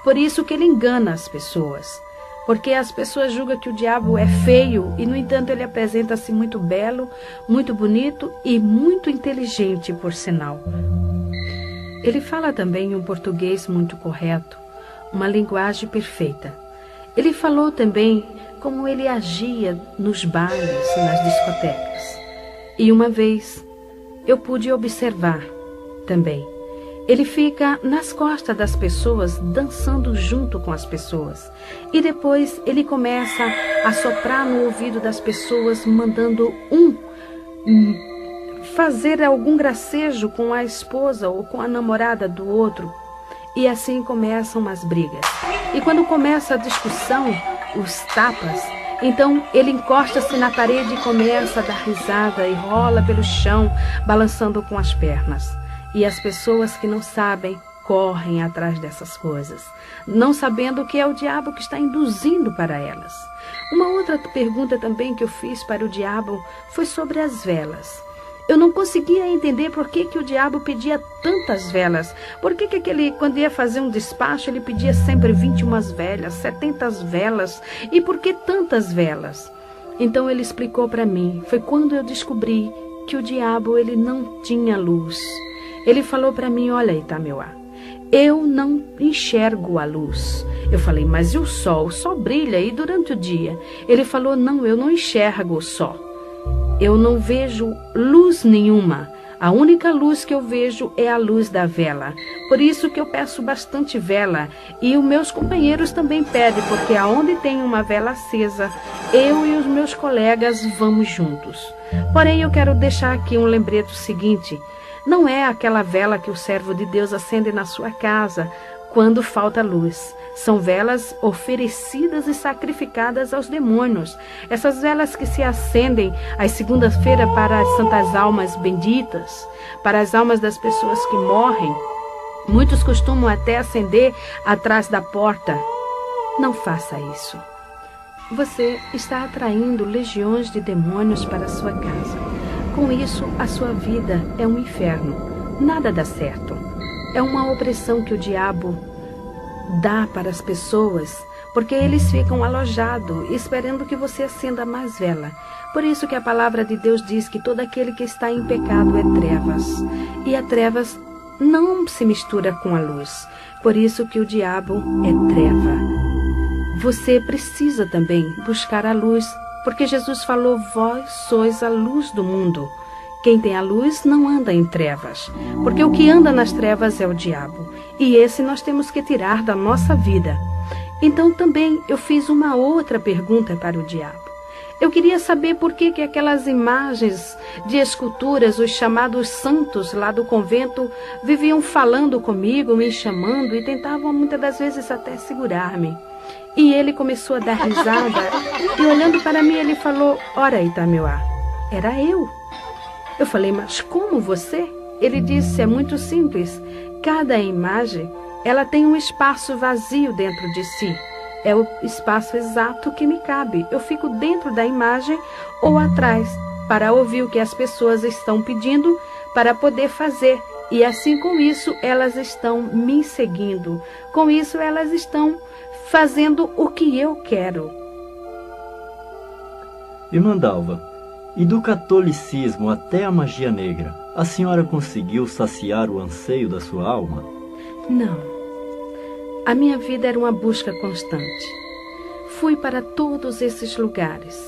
Por isso que ele engana as pessoas. Porque as pessoas julgam que o diabo é feio e, no entanto, ele apresenta-se muito belo, muito bonito e muito inteligente, por sinal. Ele fala também um português muito correto, uma linguagem perfeita. Ele falou também como ele agia nos bailes, nas discotecas. E uma vez eu pude observar também. Ele fica nas costas das pessoas, dançando junto com as pessoas. E depois ele começa a soprar no ouvido das pessoas, mandando fazer algum gracejo com a esposa ou com a namorada do outro. E assim começam as brigas. E quando começa a discussão, os tapas, então ele encosta-se na parede e começa a dar risada e rola pelo chão, balançando com as pernas. E as pessoas que não sabem correm atrás dessas coisas, não sabendo que é o diabo que está induzindo para elas. Uma outra pergunta também que eu fiz para o diabo foi sobre as velas. Eu não conseguia entender por que o diabo pedia tantas velas. Por que quando ia fazer um despacho, ele pedia sempre 21 velas, 70 velas. E por que tantas velas? Então ele explicou para mim. Foi quando eu descobri que o diabo ele não tinha luz. Ele falou para mim, olha, Itameuá, eu não enxergo a luz. Eu falei, mas e o sol? O sol brilha aí durante o dia. Ele falou, não, eu não enxergo o sol. Eu não vejo luz nenhuma. A única luz que eu vejo é a luz da vela. Por isso que eu peço bastante vela. E os meus companheiros também pedem, porque aonde tem uma vela acesa, eu e os meus colegas vamos juntos. Porém, eu quero deixar aqui um lembrete seguinte. Não é aquela vela que o servo de Deus acende na sua casa quando falta luz. São velas oferecidas e sacrificadas aos demônios. Essas velas que se acendem às segundas-feiras para as santas almas benditas, para as almas das pessoas que morrem. Muitos costumam até acender atrás da porta. Não faça isso. Você está atraindo legiões de demônios para a sua casa. Com isso, a sua vida é um inferno. Nada dá certo. É uma opressão que o diabo dá para as pessoas, porque eles ficam alojados, esperando que você acenda mais vela. Por isso que a palavra de Deus diz que todo aquele que está em pecado é trevas. E a trevas não se mistura com a luz. Por isso que o diabo é treva. Você precisa também buscar a luz, porque Jesus falou, vós sois a luz do mundo. Quem tem a luz não anda em trevas, porque o que anda nas trevas é o diabo. E esse nós temos que tirar da nossa vida. Então também eu fiz uma outra pergunta para o diabo. Eu queria saber por que aquelas imagens de esculturas, os chamados santos lá do convento, viviam falando comigo, me chamando e tentavam muitas das vezes até segurar-me. E ele começou a dar risada e olhando para mim ele falou, ora Itameuá, era eu. Eu falei, mas como você? Ele disse, é muito simples, cada imagem ela tem um espaço vazio dentro de si. é o espaço exato que me cabe. Eu fico dentro da imagem ou atrás, para ouvir o que as pessoas estão pedindo para poder fazer. E assim, com isso, elas estão me seguindo. Com isso, elas estão fazendo o que eu quero. Irmã Dalva, e do catolicismo até a magia negra, a senhora conseguiu saciar o anseio da sua alma? Não. A minha vida era uma busca constante. Fui para todos esses lugares,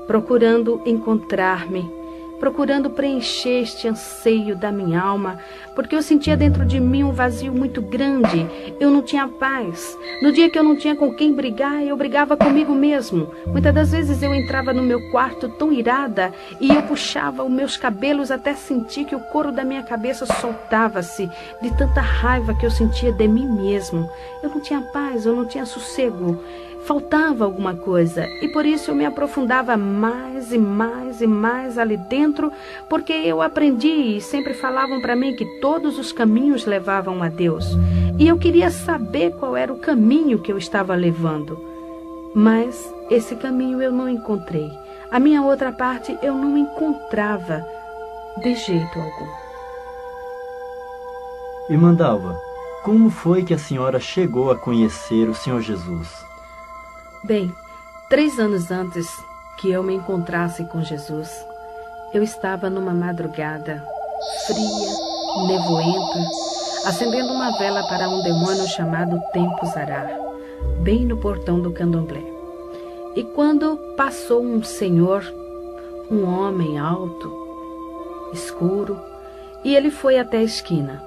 procurando encontrar-me, procurando preencher este anseio da minha alma, porque eu sentia dentro de mim um vazio muito grande. Eu não tinha paz. No dia que eu não tinha com quem brigar, eu brigava comigo mesmo. Muitas das vezes eu entrava no meu quarto tão irada e eu puxava os meus cabelos até sentir que o couro da minha cabeça soltava-se de tanta raiva que eu sentia de mim mesmo. Eu não tinha paz, eu não tinha sossego. Faltava alguma coisa, e por isso eu me aprofundava mais e mais e mais ali dentro, porque eu aprendi e sempre falavam para mim que todos os caminhos levavam a Deus, e eu queria saber qual era o caminho que eu estava levando. Mas esse caminho eu não encontrei. A minha outra parte eu não encontrava de jeito algum. Irmã Dalva, como foi que a senhora chegou a conhecer o Senhor Jesus? Bem, 3 anos antes que eu me encontrasse com Jesus, eu estava numa madrugada fria, nevoenta, acendendo uma vela para um demônio chamado Tempo Zará, bem no portão do candomblé. E quando passou um senhor, um homem alto, escuro, e ele foi até a esquina.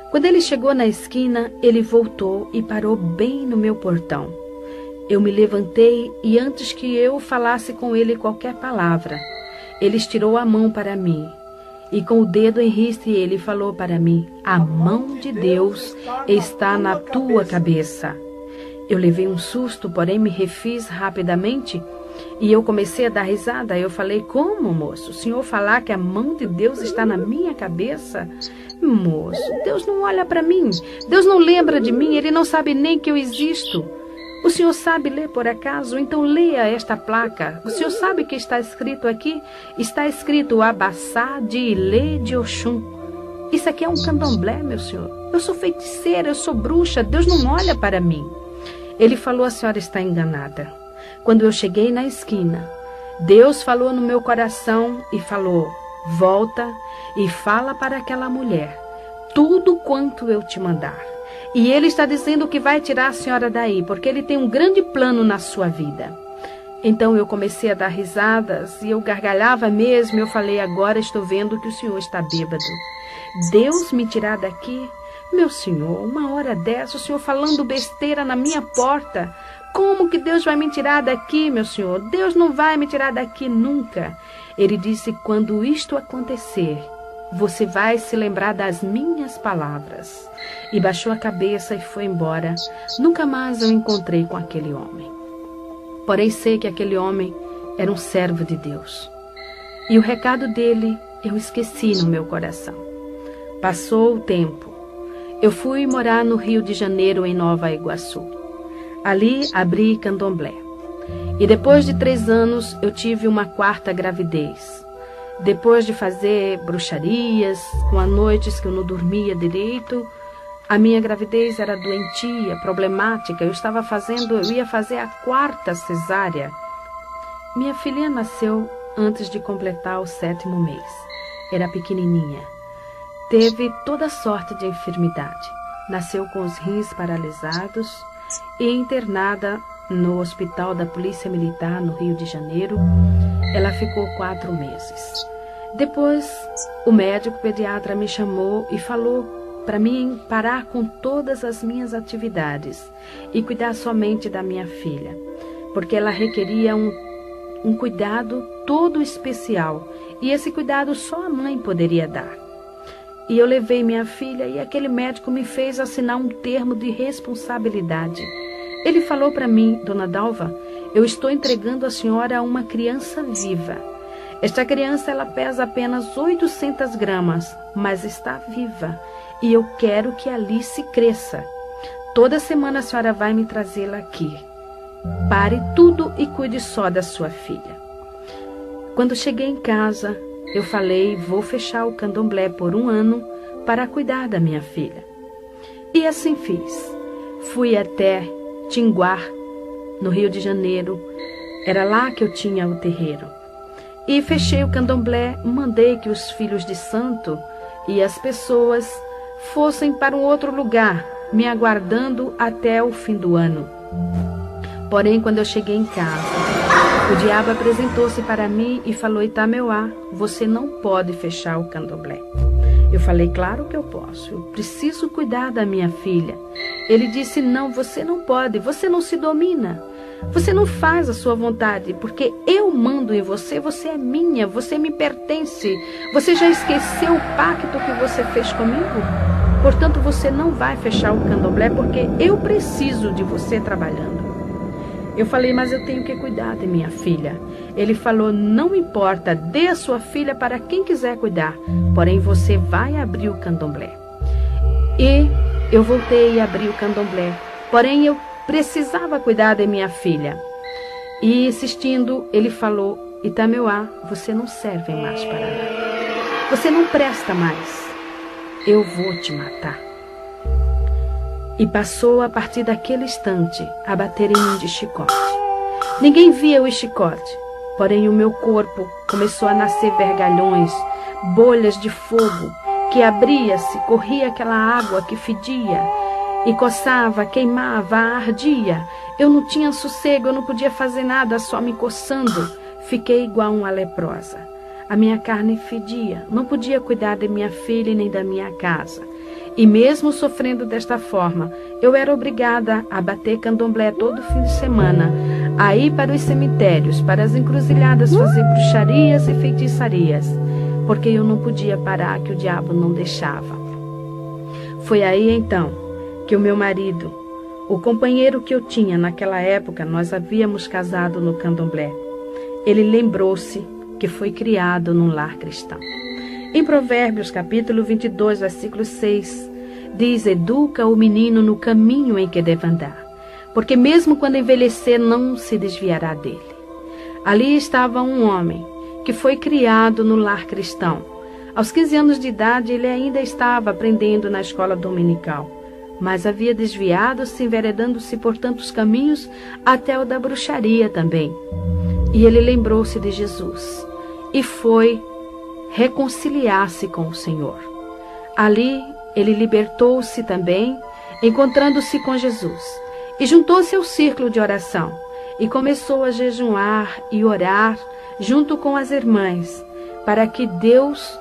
Quando ele chegou na esquina, ele voltou e parou bem no meu portão. Eu me levantei e antes que eu falasse com ele qualquer palavra, ele estirou a mão para mim e com o dedo em ristre ele falou para mim: a mão de Deus está na tua cabeça. Eu levei um susto, porém me refiz rapidamente e eu comecei a dar risada. Eu falei: como, moço? O senhor falar que a mão de Deus está na minha cabeça? Moço, Deus não olha para mim, Deus não lembra de mim, Ele não sabe nem que eu existo. O senhor sabe ler por acaso? Então leia esta placa. O senhor sabe que está escrito aqui? Está escrito Abassá de Ilê de Oxum. Isso aqui é um candomblé, meu senhor. Eu sou feiticeira, eu sou bruxa, Deus não olha para mim. Ele falou: a senhora está enganada. Quando eu cheguei na esquina, Deus falou no meu coração e falou: volta e fala para aquela mulher tudo quanto eu te mandar. E ele está dizendo que vai tirar a senhora daí, porque ele tem um grande plano na sua vida. Então eu comecei a dar risadas e eu gargalhava mesmo. Eu falei: agora estou vendo que o senhor está bêbado. Deus me tirar daqui? Meu senhor, uma hora dessa, o senhor falando besteira na minha porta. Como que Deus vai me tirar daqui, meu senhor? Deus não vai me tirar daqui nunca. Ele disse: quando isto acontecer, você vai se lembrar das minhas palavras. E baixou a cabeça e foi embora. Nunca mais eu encontrei com aquele homem. Porém sei que aquele homem era um servo de Deus. E o recado dele eu esqueci no meu coração. Passou o tempo. Eu fui morar no Rio de Janeiro, em Nova Iguaçu. Ali abri candomblé. E depois de 3 anos eu tive uma 4ª gravidez. Depois de fazer bruxarias, com as noites que eu não dormia direito, a minha gravidez era doentia, problemática. Eu ia fazer a 4ª cesárea. Minha filha nasceu antes de completar o 7º mês. Era pequenininha. Teve toda sorte de enfermidade. Nasceu com os rins paralisados e internada no hospital da Polícia Militar no Rio de Janeiro. Ela ficou 4 meses. Depois, o médico pediatra me chamou e falou para mim parar com todas as minhas atividades e cuidar somente da minha filha, porque ela requeria um cuidado todo especial, e esse cuidado só a mãe poderia dar. E eu levei minha filha e aquele médico me fez assinar um termo de responsabilidade. Ele falou para mim: dona Dalva, eu estou entregando a senhora a uma criança viva. Esta criança ela pesa apenas 800 gramas, mas está viva. E eu quero que Alice cresça. Toda semana a senhora vai me trazê-la aqui. Pare tudo e cuide só da sua filha. Quando cheguei em casa, eu falei, vou fechar o candomblé por 1 ano para cuidar da minha filha. E assim fiz. Fui até Tinguá, no Rio de Janeiro. Era lá que eu tinha o terreiro. E fechei o candomblé, mandei que os filhos de santo e as pessoas fossem para um outro lugar, me aguardando até o fim do ano. Porém, quando eu cheguei em casa, o diabo apresentou-se para mim e falou, Itameuá, você não pode fechar o candomblé. Eu falei, claro que eu posso, eu preciso cuidar da minha filha. Ele disse, não, você não pode, você não se domina. Você não faz a sua vontade, porque eu mando em você, você é minha, você me pertence. Você já esqueceu o pacto que você fez comigo? Portanto, você não vai fechar o candomblé, porque eu preciso de você trabalhando. Eu falei, mas eu tenho que cuidar de minha filha. Ele falou, não importa, dê a sua filha para quem quiser cuidar, porém você vai abrir o candomblé. E eu voltei a abrir o candomblé, porém eu precisava cuidar de minha filha. E insistindo, ele falou, Itameuá, você não serve mais para nada. Você não presta mais. Eu vou te matar. E passou a partir daquele instante a bater em mim de chicote. Ninguém via o chicote, porém o meu corpo começou a nascer vergalhões, bolhas de fogo, que abria-se, corria aquela água que fedia, e coçava, queimava, ardia. Eu não tinha sossego, eu não podia fazer nada, só me coçando. Fiquei igual uma leprosa. A minha carne fedia, não podia cuidar de minha filha e nem da minha casa. E mesmo sofrendo desta forma, eu era obrigada a bater candomblé todo fim de semana, a ir para os cemitérios, para as encruzilhadas fazer bruxarias e feitiçarias, porque eu não podia parar, que o diabo não deixava. Foi aí então que o meu marido, o companheiro que eu tinha naquela época, nós havíamos casado no candomblé, ele lembrou-se que foi criado num lar cristão. Em Provérbios, capítulo 22, versículo 6, diz, educa o menino no caminho em que deve andar, porque mesmo quando envelhecer não se desviará dele. Ali estava um homem que foi criado no lar cristão. Aos 15 anos de idade, ele ainda estava aprendendo na escola dominical, mas havia desviado-se, enveredando-se por tantos caminhos, até o da bruxaria também. E ele lembrou-se de Jesus e foi reconciliar-se com o Senhor. Ali ele libertou-se também, encontrando-se com Jesus, e juntou-se ao círculo de oração e começou a jejuar e orar junto com as irmãs, para que Deus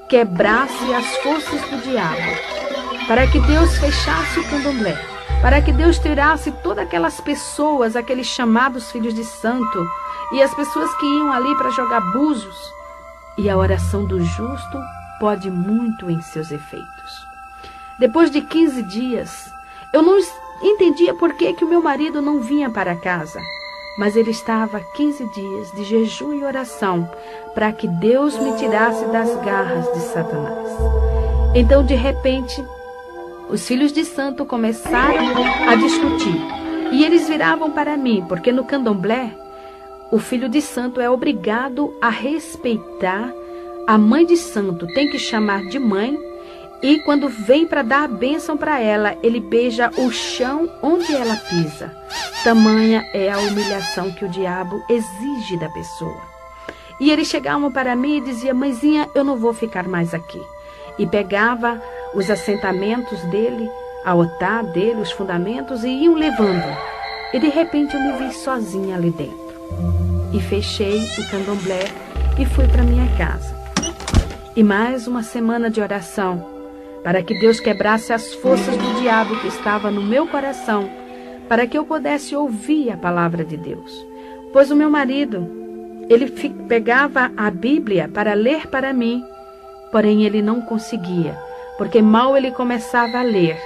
quebrasse as forças do diabo, para que Deus fechasse o candomblé, para que Deus tirasse todas aquelas pessoas, aqueles chamados filhos de santo, e as pessoas que iam ali para jogar búzios. E a oração do justo pode muito em seus efeitos. Depois de 15 dias, eu não entendia por que o meu marido não vinha para casa, mas ele estava 15 dias de jejum e oração para que Deus me tirasse das garras de Satanás. Então, de repente, os filhos de santo começaram a discutir, e eles viravam para mim, porque no candomblé, o filho de santo é obrigado a respeitar a mãe de santo, tem que chamar de mãe, e quando vem para dar a bênção para ela, ele beija o chão onde ela pisa. Tamanha é a humilhação que o diabo exige da pessoa. E eles chegavam para mim e diziam, mãezinha, eu não vou ficar mais aqui. E pegava os assentamentos dele, a otá dele, os fundamentos, e iam levando. E de repente eu me vi sozinha ali dentro. E fechei o candomblé e fui para minha casa. E mais uma semana de oração, para que Deus quebrasse as forças do diabo que estava no meu coração, para que eu pudesse ouvir a palavra de Deus. Pois o meu marido, ele pegava a Bíblia para ler para mim, porém ele não conseguia, porque mal ele começava a ler,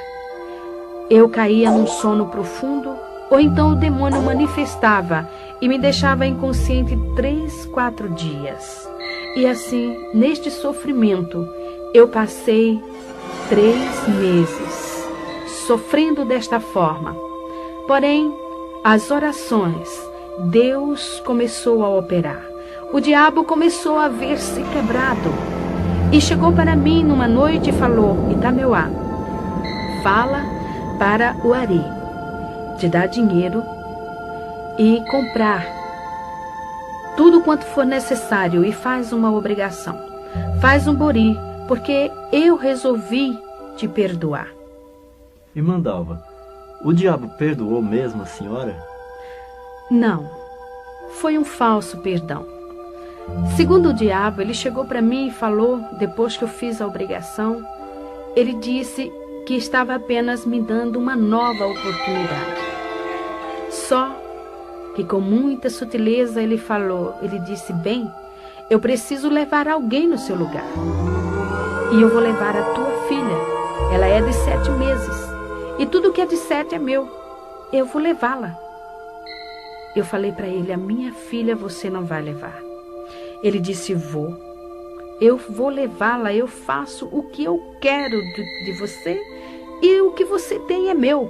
eu caía num sono profundo, ou então o demônio manifestava e me deixava inconsciente 3, 4 dias. E assim, neste sofrimento, eu passei 3 meses, sofrendo desta forma. Porém, as orações, Deus começou a operar. O diabo começou a ver-se quebrado. E chegou para mim numa noite e falou: Itameuá, fala para o Ari te dar dinheiro e comprar tudo quanto for necessário e faz uma obrigação. Faz um bori, porque eu resolvi te perdoar. Irmã Dalva, o diabo perdoou mesmo a senhora? Não, foi um falso perdão. Segundo o diabo, ele chegou para mim e falou, depois que eu fiz a obrigação, ele disse que estava apenas me dando uma nova oportunidade. Só que com muita sutileza ele disse, bem, eu preciso levar alguém no seu lugar. E eu vou levar a tua filha, ela é de 7 meses, e tudo que é de 7 é meu, eu vou levá-la. Eu falei para ele, a minha filha você não vai levar. Ele disse, eu vou levá-la, eu faço o que eu quero de você e o que você tem é meu.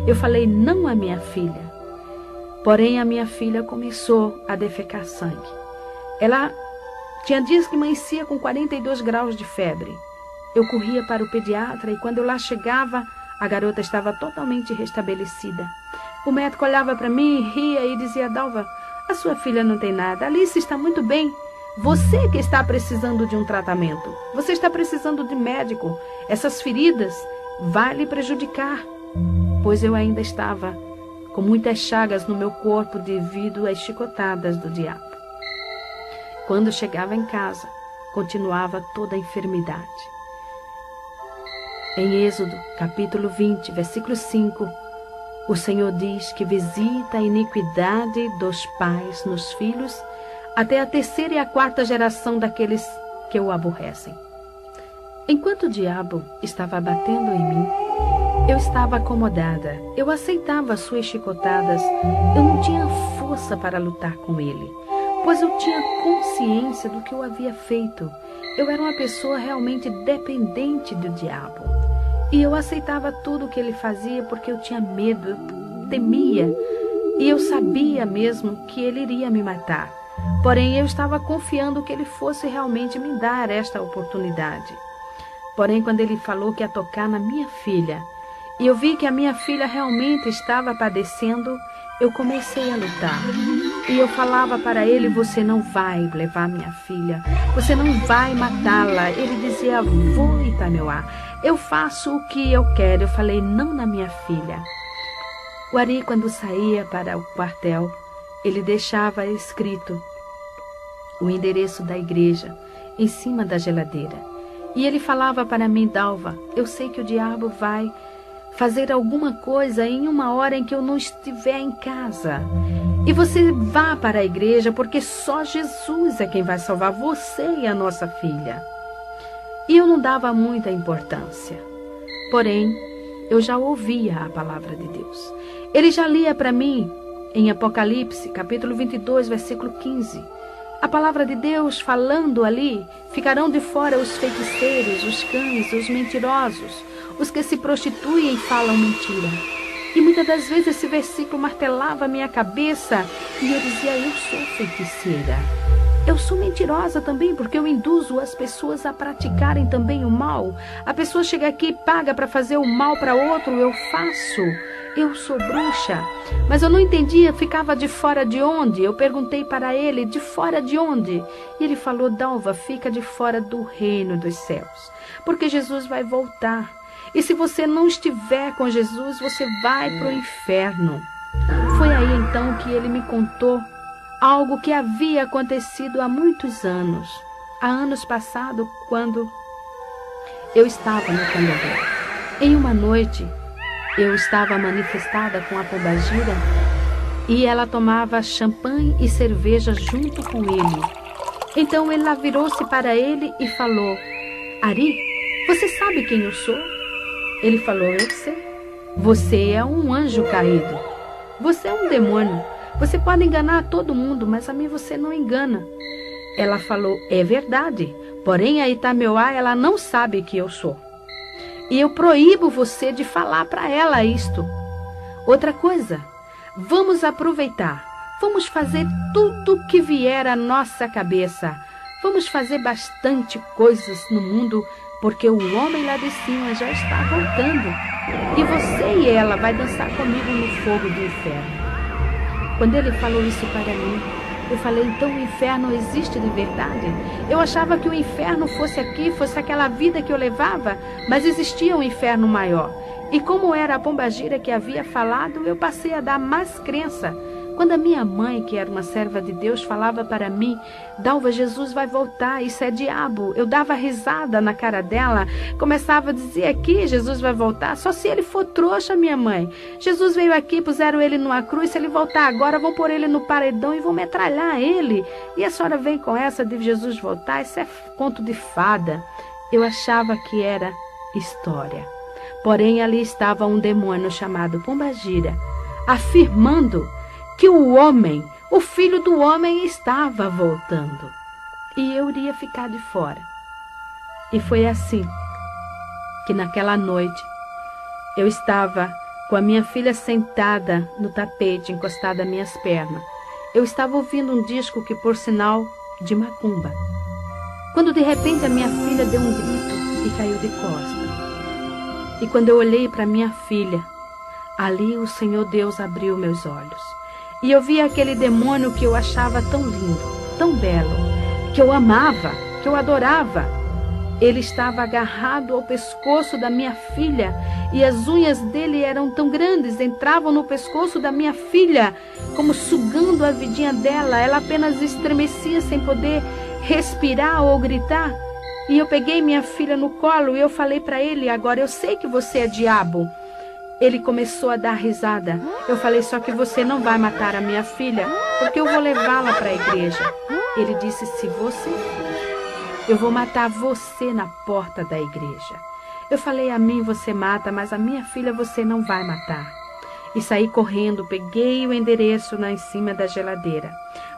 Eu falei, não a minha filha. Porém, a minha filha começou a defecar sangue. Ela tinha dias que amanhecia com 42 graus de febre. Eu corria para o pediatra e quando eu lá chegava, a garota estava totalmente restabelecida. O médico olhava para mim, ria e dizia, Dalva, a sua filha não tem nada, Alice está muito bem. Você que está precisando de um tratamento. Você está precisando de médico. Essas feridas vão lhe prejudicar. Pois eu ainda estava com muitas chagas no meu corpo devido às chicotadas do diabo. Quando chegava em casa, continuava toda a enfermidade. Em Êxodo, capítulo 20, versículo 5, o Senhor diz que visita a iniquidade dos pais nos filhos até a 3ª e a 4ª geração daqueles que o aborrecem. Enquanto o diabo estava batendo em mim, eu estava acomodada. Eu aceitava as suas chicotadas. Eu não tinha força para lutar com ele, pois eu tinha consciência do que eu havia feito. Eu era uma pessoa realmente dependente do diabo. E eu aceitava tudo o que ele fazia porque eu tinha medo, eu temia. E eu sabia mesmo que ele iria me matar. Porém, eu estava confiando que ele fosse realmente me dar esta oportunidade. Porém, quando ele falou que ia tocar na minha filha, e eu vi que a minha filha realmente estava padecendo, eu comecei a lutar. E eu falava para ele, você não vai levar minha filha, você não vai matá-la. Ele dizia, vou, Itameuá, eu faço o que eu quero. Eu falei, não na minha filha. O Ari, quando saía para o quartel, ele deixava escrito o endereço da igreja em cima da geladeira. E ele falava para mim, Dalva, eu sei que o diabo vai fazer alguma coisa em uma hora em que eu não estiver em casa. E você vá para a igreja, porque só Jesus é quem vai salvar você e a nossa filha. E eu não dava muita importância. Porém, eu já ouvia a palavra de Deus. Ele já lia para mim em Apocalipse, capítulo 22, versículo 15. A palavra de Deus falando ali, ficarão de fora os feiticeiros, os cães, os mentirosos, os que se prostituem e falam mentira. E muitas das vezes esse versículo martelava a minha cabeça e eu dizia, eu sou feiticeira. Eu sou mentirosa também, porque eu induzo as pessoas a praticarem também o mal. A pessoa chega aqui e paga para fazer o mal para outro, eu faço. Eu sou bruxa. Mas eu não entendia, ficava de fora de onde? Eu perguntei para ele, de fora de onde? E ele falou, Dalva, fica de fora do reino dos céus, porque Jesus vai voltar. E se você não estiver com Jesus, você vai para o inferno. Foi aí então que ele me contou algo que havia acontecido há muitos anos. Há anos passados, quando eu estava no candomblé. Em uma noite, eu estava manifestada com a pombagira e ela tomava champanhe e cerveja junto com ele. Então ela virou-se para ele e falou, Ari, você sabe quem eu sou? Ele falou, eu sei. Você é um anjo caído. Você é um demônio. Você pode enganar todo mundo, mas a mim você não engana. Ela falou, é verdade. Porém, a Itameuá, ela não sabe que eu sou. E eu proíbo você de falar para ela isto. Outra coisa, Vamos aproveitar. Vamos fazer tudo que vier à nossa cabeça. Vamos fazer bastante coisas no mundo, porque o homem lá de cima já está voltando. E você e ela vai dançar comigo no fogo do inferno. Quando ele falou isso para mim, eu falei, então o inferno existe de verdade? Eu achava que o inferno fosse aqui, fosse aquela vida que eu levava, mas existia um inferno maior. E como era a pombagira que havia falado, eu passei a dar mais crença. Quando a minha mãe, que era uma serva de Deus, falava para mim, Dalva, Jesus vai voltar, isso é diabo. Eu dava risada na cara dela, começava a dizer aqui, Jesus vai voltar, só se ele for trouxa, minha mãe. Jesus veio aqui, puseram ele numa cruz, se ele voltar agora, vão pôr ele no paredão e vão metralhar ele. E a senhora vem com essa de Jesus voltar, isso é conto de fada. Eu achava que era história. Porém, ali estava um demônio chamado Pombagira, afirmando que o homem, o filho do homem, estava voltando. E eu iria ficar de fora. E foi assim que naquela noite eu estava com a minha filha sentada no tapete, encostada às minhas pernas. Eu estava ouvindo um disco que, por sinal, de macumba. Quando de repente a minha filha deu um grito e caiu de costas. E quando eu olhei para minha filha, ali o Senhor Deus abriu meus olhos. E eu vi aquele demônio que eu achava tão lindo, tão belo, que eu amava, que eu adorava. Ele estava agarrado ao pescoço da minha filha e as unhas dele eram tão grandes, entravam no pescoço da minha filha, como sugando a vidinha dela. Ela apenas estremecia sem poder respirar ou gritar. E eu peguei minha filha no colo e eu falei para ele, agora eu sei que você é diabo. Ele começou a dar risada. Eu falei, só que você não vai matar a minha filha, porque eu vou levá-la para a igreja. Ele disse, se você for, eu vou matar você na porta da igreja. Eu falei, a mim você mata, mas a minha filha você não vai matar. E saí correndo, peguei o endereço lá em cima da geladeira,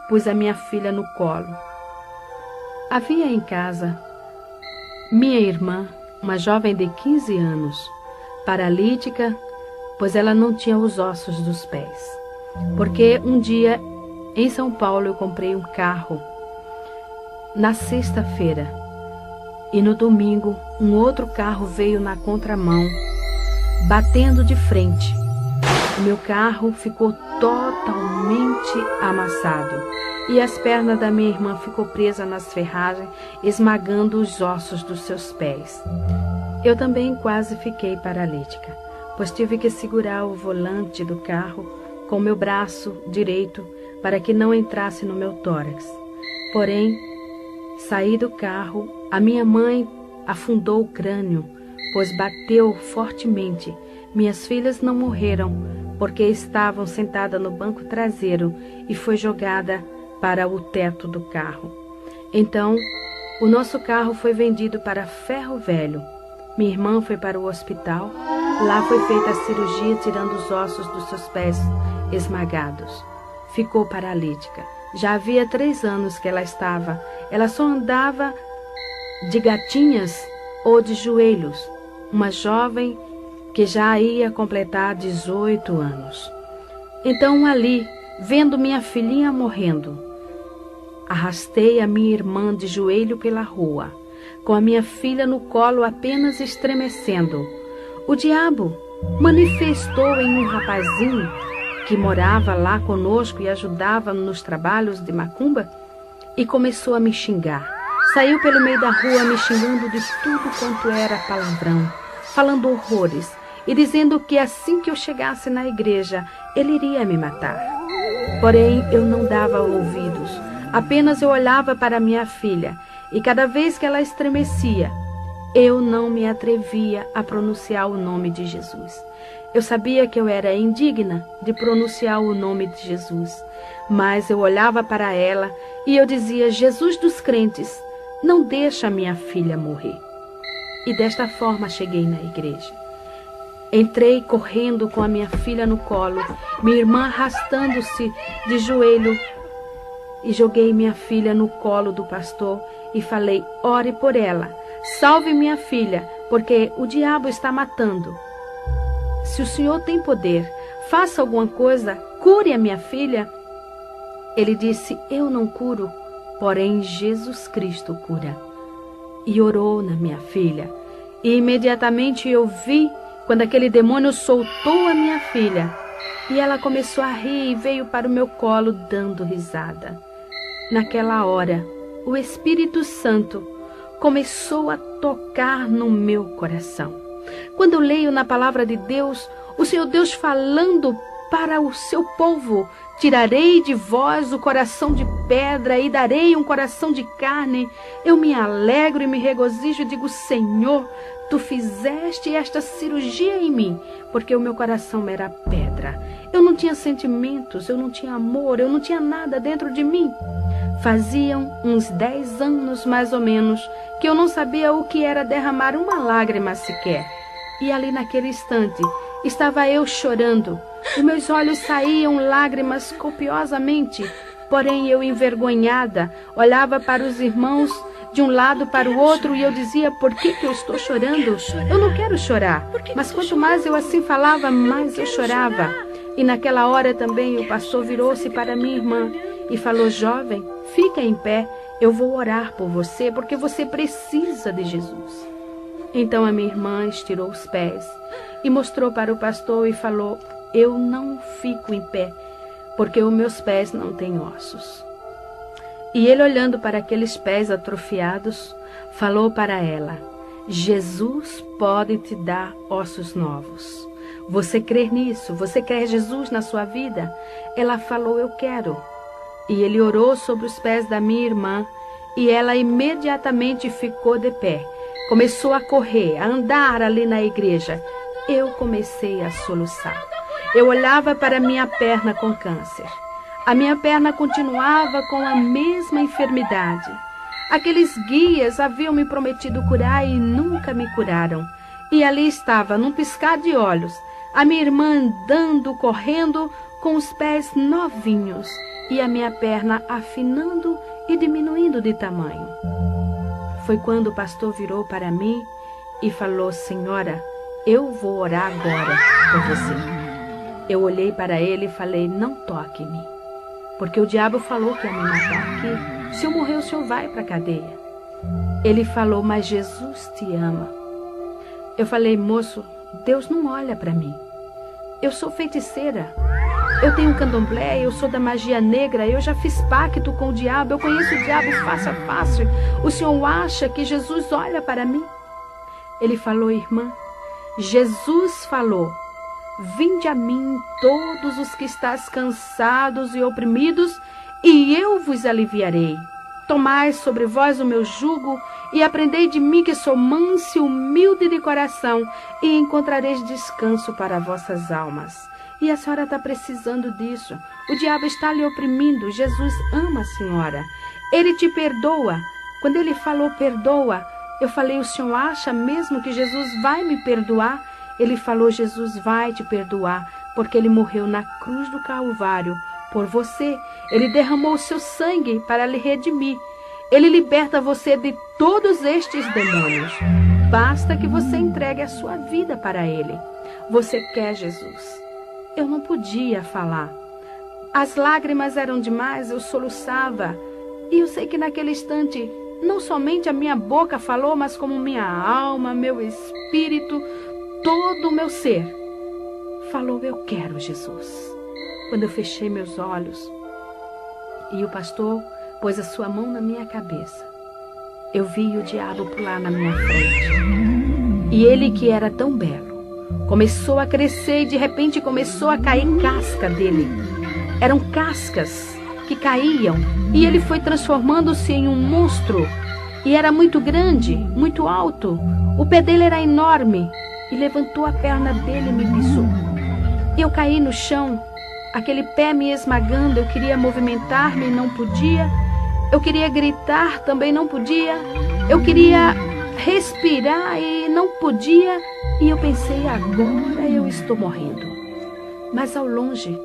pus a minha filha no colo. Havia em casa minha irmã, uma jovem de 15 anos, paralítica, pois ela não tinha os ossos dos pés. Porque um dia, em São Paulo, eu comprei um carro na sexta-feira. E no domingo, um outro carro veio na contramão, batendo de frente. O meu carro ficou totalmente amassado. E as pernas da minha irmã ficou presa nas ferragens, esmagando os ossos dos seus pés. Eu também quase fiquei paralítica, pois tive que segurar o volante do carro com meu braço direito para que não entrasse no meu tórax. Porém, saí do carro, a minha mãe afundou o crânio, pois bateu fortemente. Minhas filhas não morreram, porque estavam sentadas no banco traseiro e foi jogada para o teto do carro. Então, o nosso carro foi vendido para Ferro Velho. Minha irmã foi para o hospital. Lá foi feita a cirurgia, tirando os ossos dos seus pés esmagados. Ficou paralítica. Já havia 3 anos que ela estava. Ela só andava de gatinhas ou de joelhos. Uma jovem que já ia completar 18 anos. Então, ali, vendo minha filhinha morrendo, arrastei a minha irmã de joelho pela rua, com a minha filha no colo apenas estremecendo. O diabo manifestou em um rapazinho que morava lá conosco e ajudava nos trabalhos de macumba e começou a me xingar. Saiu pelo meio da rua me xingando de tudo quanto era palavrão, falando horrores e dizendo que assim que eu chegasse na igreja, ele iria me matar. Porém, eu não dava ouvidos. Apenas eu olhava para minha filha, e cada vez que ela estremecia, eu não me atrevia a pronunciar o nome de Jesus. Eu sabia que eu era indigna de pronunciar o nome de Jesus, mas eu olhava para ela e eu dizia, Jesus dos crentes, não deixa minha filha morrer. E desta forma cheguei na igreja. Entrei correndo com a minha filha no colo, minha irmã arrastando-se de joelho, e joguei minha filha no colo do pastor e falei, ore por ela, salve minha filha, porque o diabo está matando. Se o Senhor tem poder, faça alguma coisa, cure a minha filha. Ele disse: eu não curo, porém Jesus Cristo cura. E orou na minha filha. E imediatamente eu vi quando aquele demônio soltou a minha filha. E ela começou a rir e veio para o meu colo dando risada. Naquela hora, o Espírito Santo começou a tocar no meu coração. Quando eu leio na palavra de Deus, o Senhor Deus falando para o seu povo: tirarei de vós o coração de pedra e darei um coração de carne. Eu me alegro e me regozijo e digo: Senhor, tu fizeste esta cirurgia em mim, porque o meu coração era pedra. Eu não tinha sentimentos, eu não tinha amor, eu não tinha nada dentro de mim. Faziam uns 10 anos, mais ou menos, que eu não sabia o que era derramar uma lágrima sequer. E ali naquele instante, estava eu chorando. Dos meus olhos saíam lágrimas copiosamente, porém eu, envergonhada, olhava para os irmãos de um lado para o outro e eu dizia: por que eu estou chorando? Eu não quero chorar. Mas quanto mais eu assim falava, mais eu chorava. E naquela hora também o pastor virou-se para minha irmã e falou: jovem, fica em pé, eu vou orar por você, porque você precisa de Jesus. Então a minha irmã estirou os pés e mostrou para o pastor e falou: eu não fico em pé, porque os meus pés não têm ossos. E ele, olhando para aqueles pés atrofiados, falou para ela: Jesus pode te dar ossos novos. Você crê nisso? Você quer Jesus na sua vida? Ela falou: eu quero. E ele orou sobre os pés da minha irmã e ela imediatamente ficou de pé. Começou a correr, a andar ali na igreja. Eu comecei a soluçar. Eu olhava para minha perna com câncer. A minha perna continuava com a mesma enfermidade. Aqueles guias haviam me prometido curar e nunca me curaram. E ali estava, num piscar de olhos, a minha irmã andando, correndo, com os pés novinhos e a minha perna afinando e diminuindo de tamanho. Foi quando o pastor virou para mim e falou: senhora, eu vou orar agora por você. Eu olhei para ele e falei: não toque em mim, porque o diabo falou que ia me matar aqui. Se eu morrer, o senhor vai para a cadeia. Ele falou: mas Jesus te ama. Eu falei: moço, Deus não olha para mim. Eu sou feiticeira. Eu tenho candomblé, eu sou da magia negra, eu já fiz pacto com o diabo, eu conheço o diabo face a face. O senhor acha que Jesus olha para mim? Ele falou: irmã, Jesus falou: vinde a mim todos os que estáis cansados e oprimidos, e eu vos aliviarei. Tomai sobre vós o meu jugo e aprendei de mim, que sou manso e humilde de coração, e encontrareis descanso para vossas almas. E a senhora está precisando disso. O diabo está lhe oprimindo. Jesus ama a senhora. Ele te perdoa. Quando ele falou perdoa, eu falei: o senhor acha mesmo que Jesus vai me perdoar? Ele falou: Jesus vai te perdoar, porque ele morreu na cruz do Calvário por você. Ele derramou o seu sangue para lhe redimir. Ele liberta você de todos estes demônios. Basta que você entregue a sua vida para ele. Você quer Jesus? Eu não podia falar. As lágrimas eram demais, eu soluçava. E eu sei que naquele instante, não somente a minha boca falou, mas como minha alma, meu espírito, todo o meu ser falou: eu quero Jesus. Quando eu fechei meus olhos e o pastor pôs a sua mão na minha cabeça, eu vi o diabo pular na minha frente. E ele, que era tão belo, começou a crescer e de repente começou a cair casca dele. Eram cascas que caíam e ele foi transformando-se em um monstro. E era muito grande, muito alto. O pé dele era enorme e levantou a perna dele e me pisou. Eu caí no chão, aquele pé me esmagando. Eu queria movimentar-me e não podia. Eu queria gritar, também não podia. Eu queria respirar e não podia. E eu pensei: agora eu estou morrendo. Mas ao longe,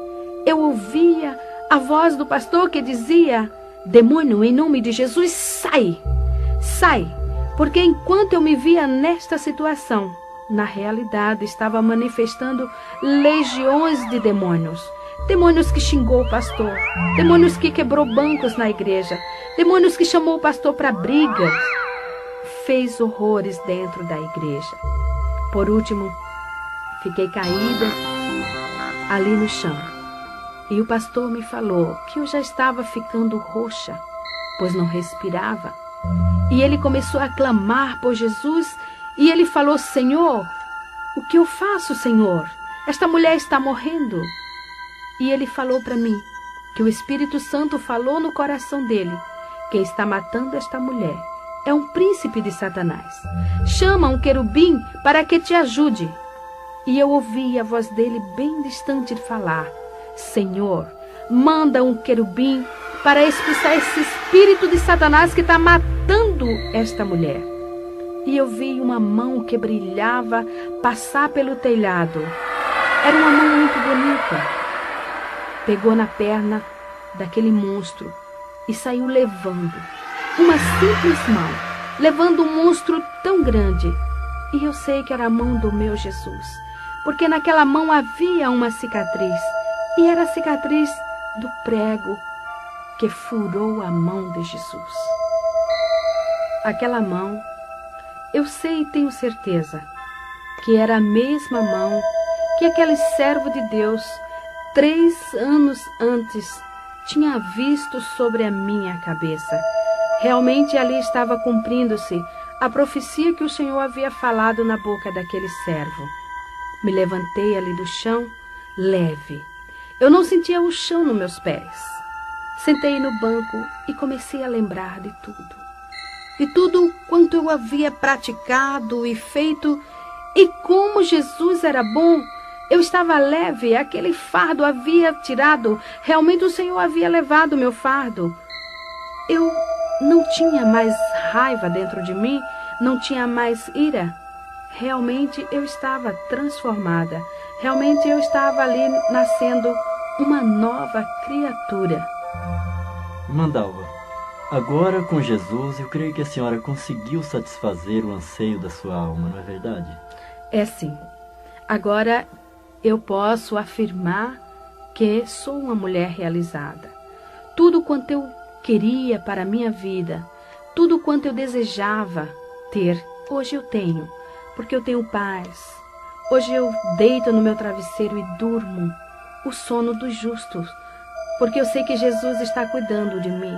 eu ouvia a voz do pastor que dizia: demônio, em nome de Jesus, sai! Sai! Porque enquanto eu me via nesta situação, na realidade estava manifestando legiões de demônios. demônios que xingou o pastor, demônios que quebrou bancos na igreja, demônios que chamou o pastor para brigas, fez horrores dentro da igreja. Por último, fiquei caída ali no chão. E o pastor me falou que eu já estava ficando roxa, pois não respirava. E ele começou a clamar por Jesus e ele falou: Senhor, o que eu faço, Senhor? Esta mulher está morrendo. E ele falou para mim que o Espírito Santo falou no coração dele: quem está matando esta mulher é um príncipe de Satanás. Chama um querubim para que te ajude. E eu ouvi a voz dele bem distante falar: Senhor, manda um querubim para expulsar esse espírito de Satanás que está matando esta mulher. E eu vi uma mão que brilhava passar pelo telhado. Era uma mão muito bonita. Pegou na perna daquele monstro e saiu levando. Uma simples mão, levando um monstro tão grande. E eu sei que era a mão do meu Jesus, porque naquela mão havia uma cicatriz. E era a cicatriz do prego que furou a mão de Jesus. Aquela mão, eu sei e tenho certeza que era a mesma mão que aquele servo de Deus, 3 anos antes, tinha visto sobre a minha cabeça. Realmente ali estava cumprindo-se a profecia que o Senhor havia falado na boca daquele servo. Me levantei ali do chão, leve. Eu não sentia o chão nos meus pés. Sentei no banco e comecei a lembrar de tudo. De tudo quanto eu havia praticado e feito, e como Jesus era bom. Eu estava leve, aquele fardo havia tirado, realmente o Senhor havia levado meu fardo. Eu não tinha mais raiva dentro de mim, não tinha mais ira. Realmente eu estava transformada, realmente eu estava ali nascendo uma nova criatura. Mandalva, agora com Jesus eu creio que a senhora conseguiu satisfazer o anseio da sua alma, não é verdade? É sim. Agora eu posso afirmar que sou uma mulher realizada. Tudo quanto eu queria para a minha vida, tudo quanto eu desejava ter, hoje eu tenho, porque eu tenho paz. Hoje eu deito no meu travesseiro e durmo o sono dos justos, porque eu sei que Jesus está cuidando de mim.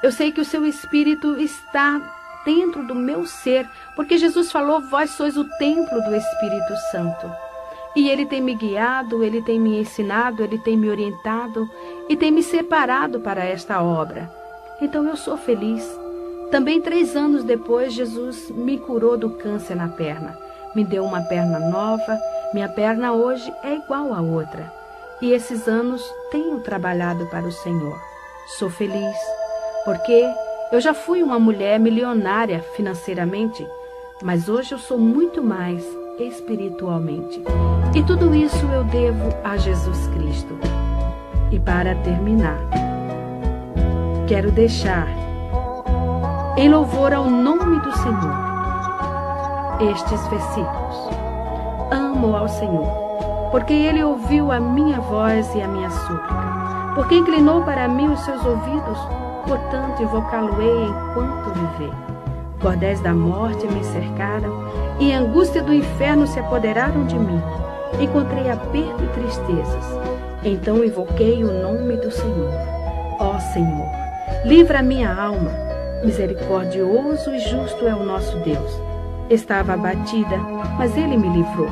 Eu sei que o seu Espírito está dentro do meu ser, porque Jesus falou: vós sois o templo do Espírito Santo. E Ele tem me guiado, Ele tem me ensinado, Ele tem me orientado e tem me separado para esta obra. Então eu sou feliz. Também 3 anos depois, Jesus me curou do câncer na perna. Me deu uma perna nova, minha perna hoje é igual à outra. E esses anos tenho trabalhado para o Senhor. Sou feliz, porque eu já fui uma mulher milionária financeiramente, mas hoje eu sou muito mais espiritualmente. E tudo isso eu devo a Jesus Cristo. E para terminar, quero deixar em louvor ao nome do Senhor estes versículos. Amo ao Senhor, porque Ele ouviu a minha voz e a minha súplica, porque inclinou para mim os seus ouvidos, portanto invocá-lo-ei enquanto viver. Cordéis da morte me cercaram, e a angústia do inferno se apoderaram de mim. Encontrei aperto e tristezas. Então invoquei o nome do Senhor. Ó Senhor, livra a minha alma. Misericordioso e justo é o nosso Deus. Estava abatida, mas Ele me livrou.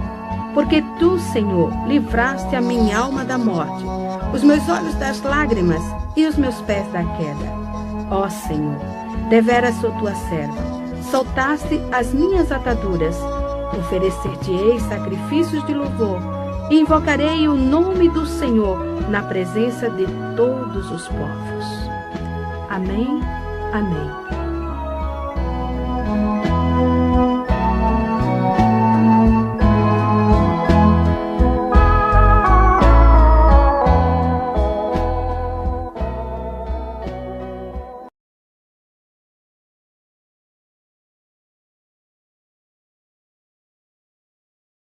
Porque Tu, Senhor, livraste a minha alma da morte, os meus olhos das lágrimas e os meus pés da queda. Ó Senhor, deveras sou Tua serva. Soltaste as minhas ataduras. Oferecer-te-ei sacrifícios de louvor e invocarei o nome do Senhor na presença de todos os povos. Amém, amém.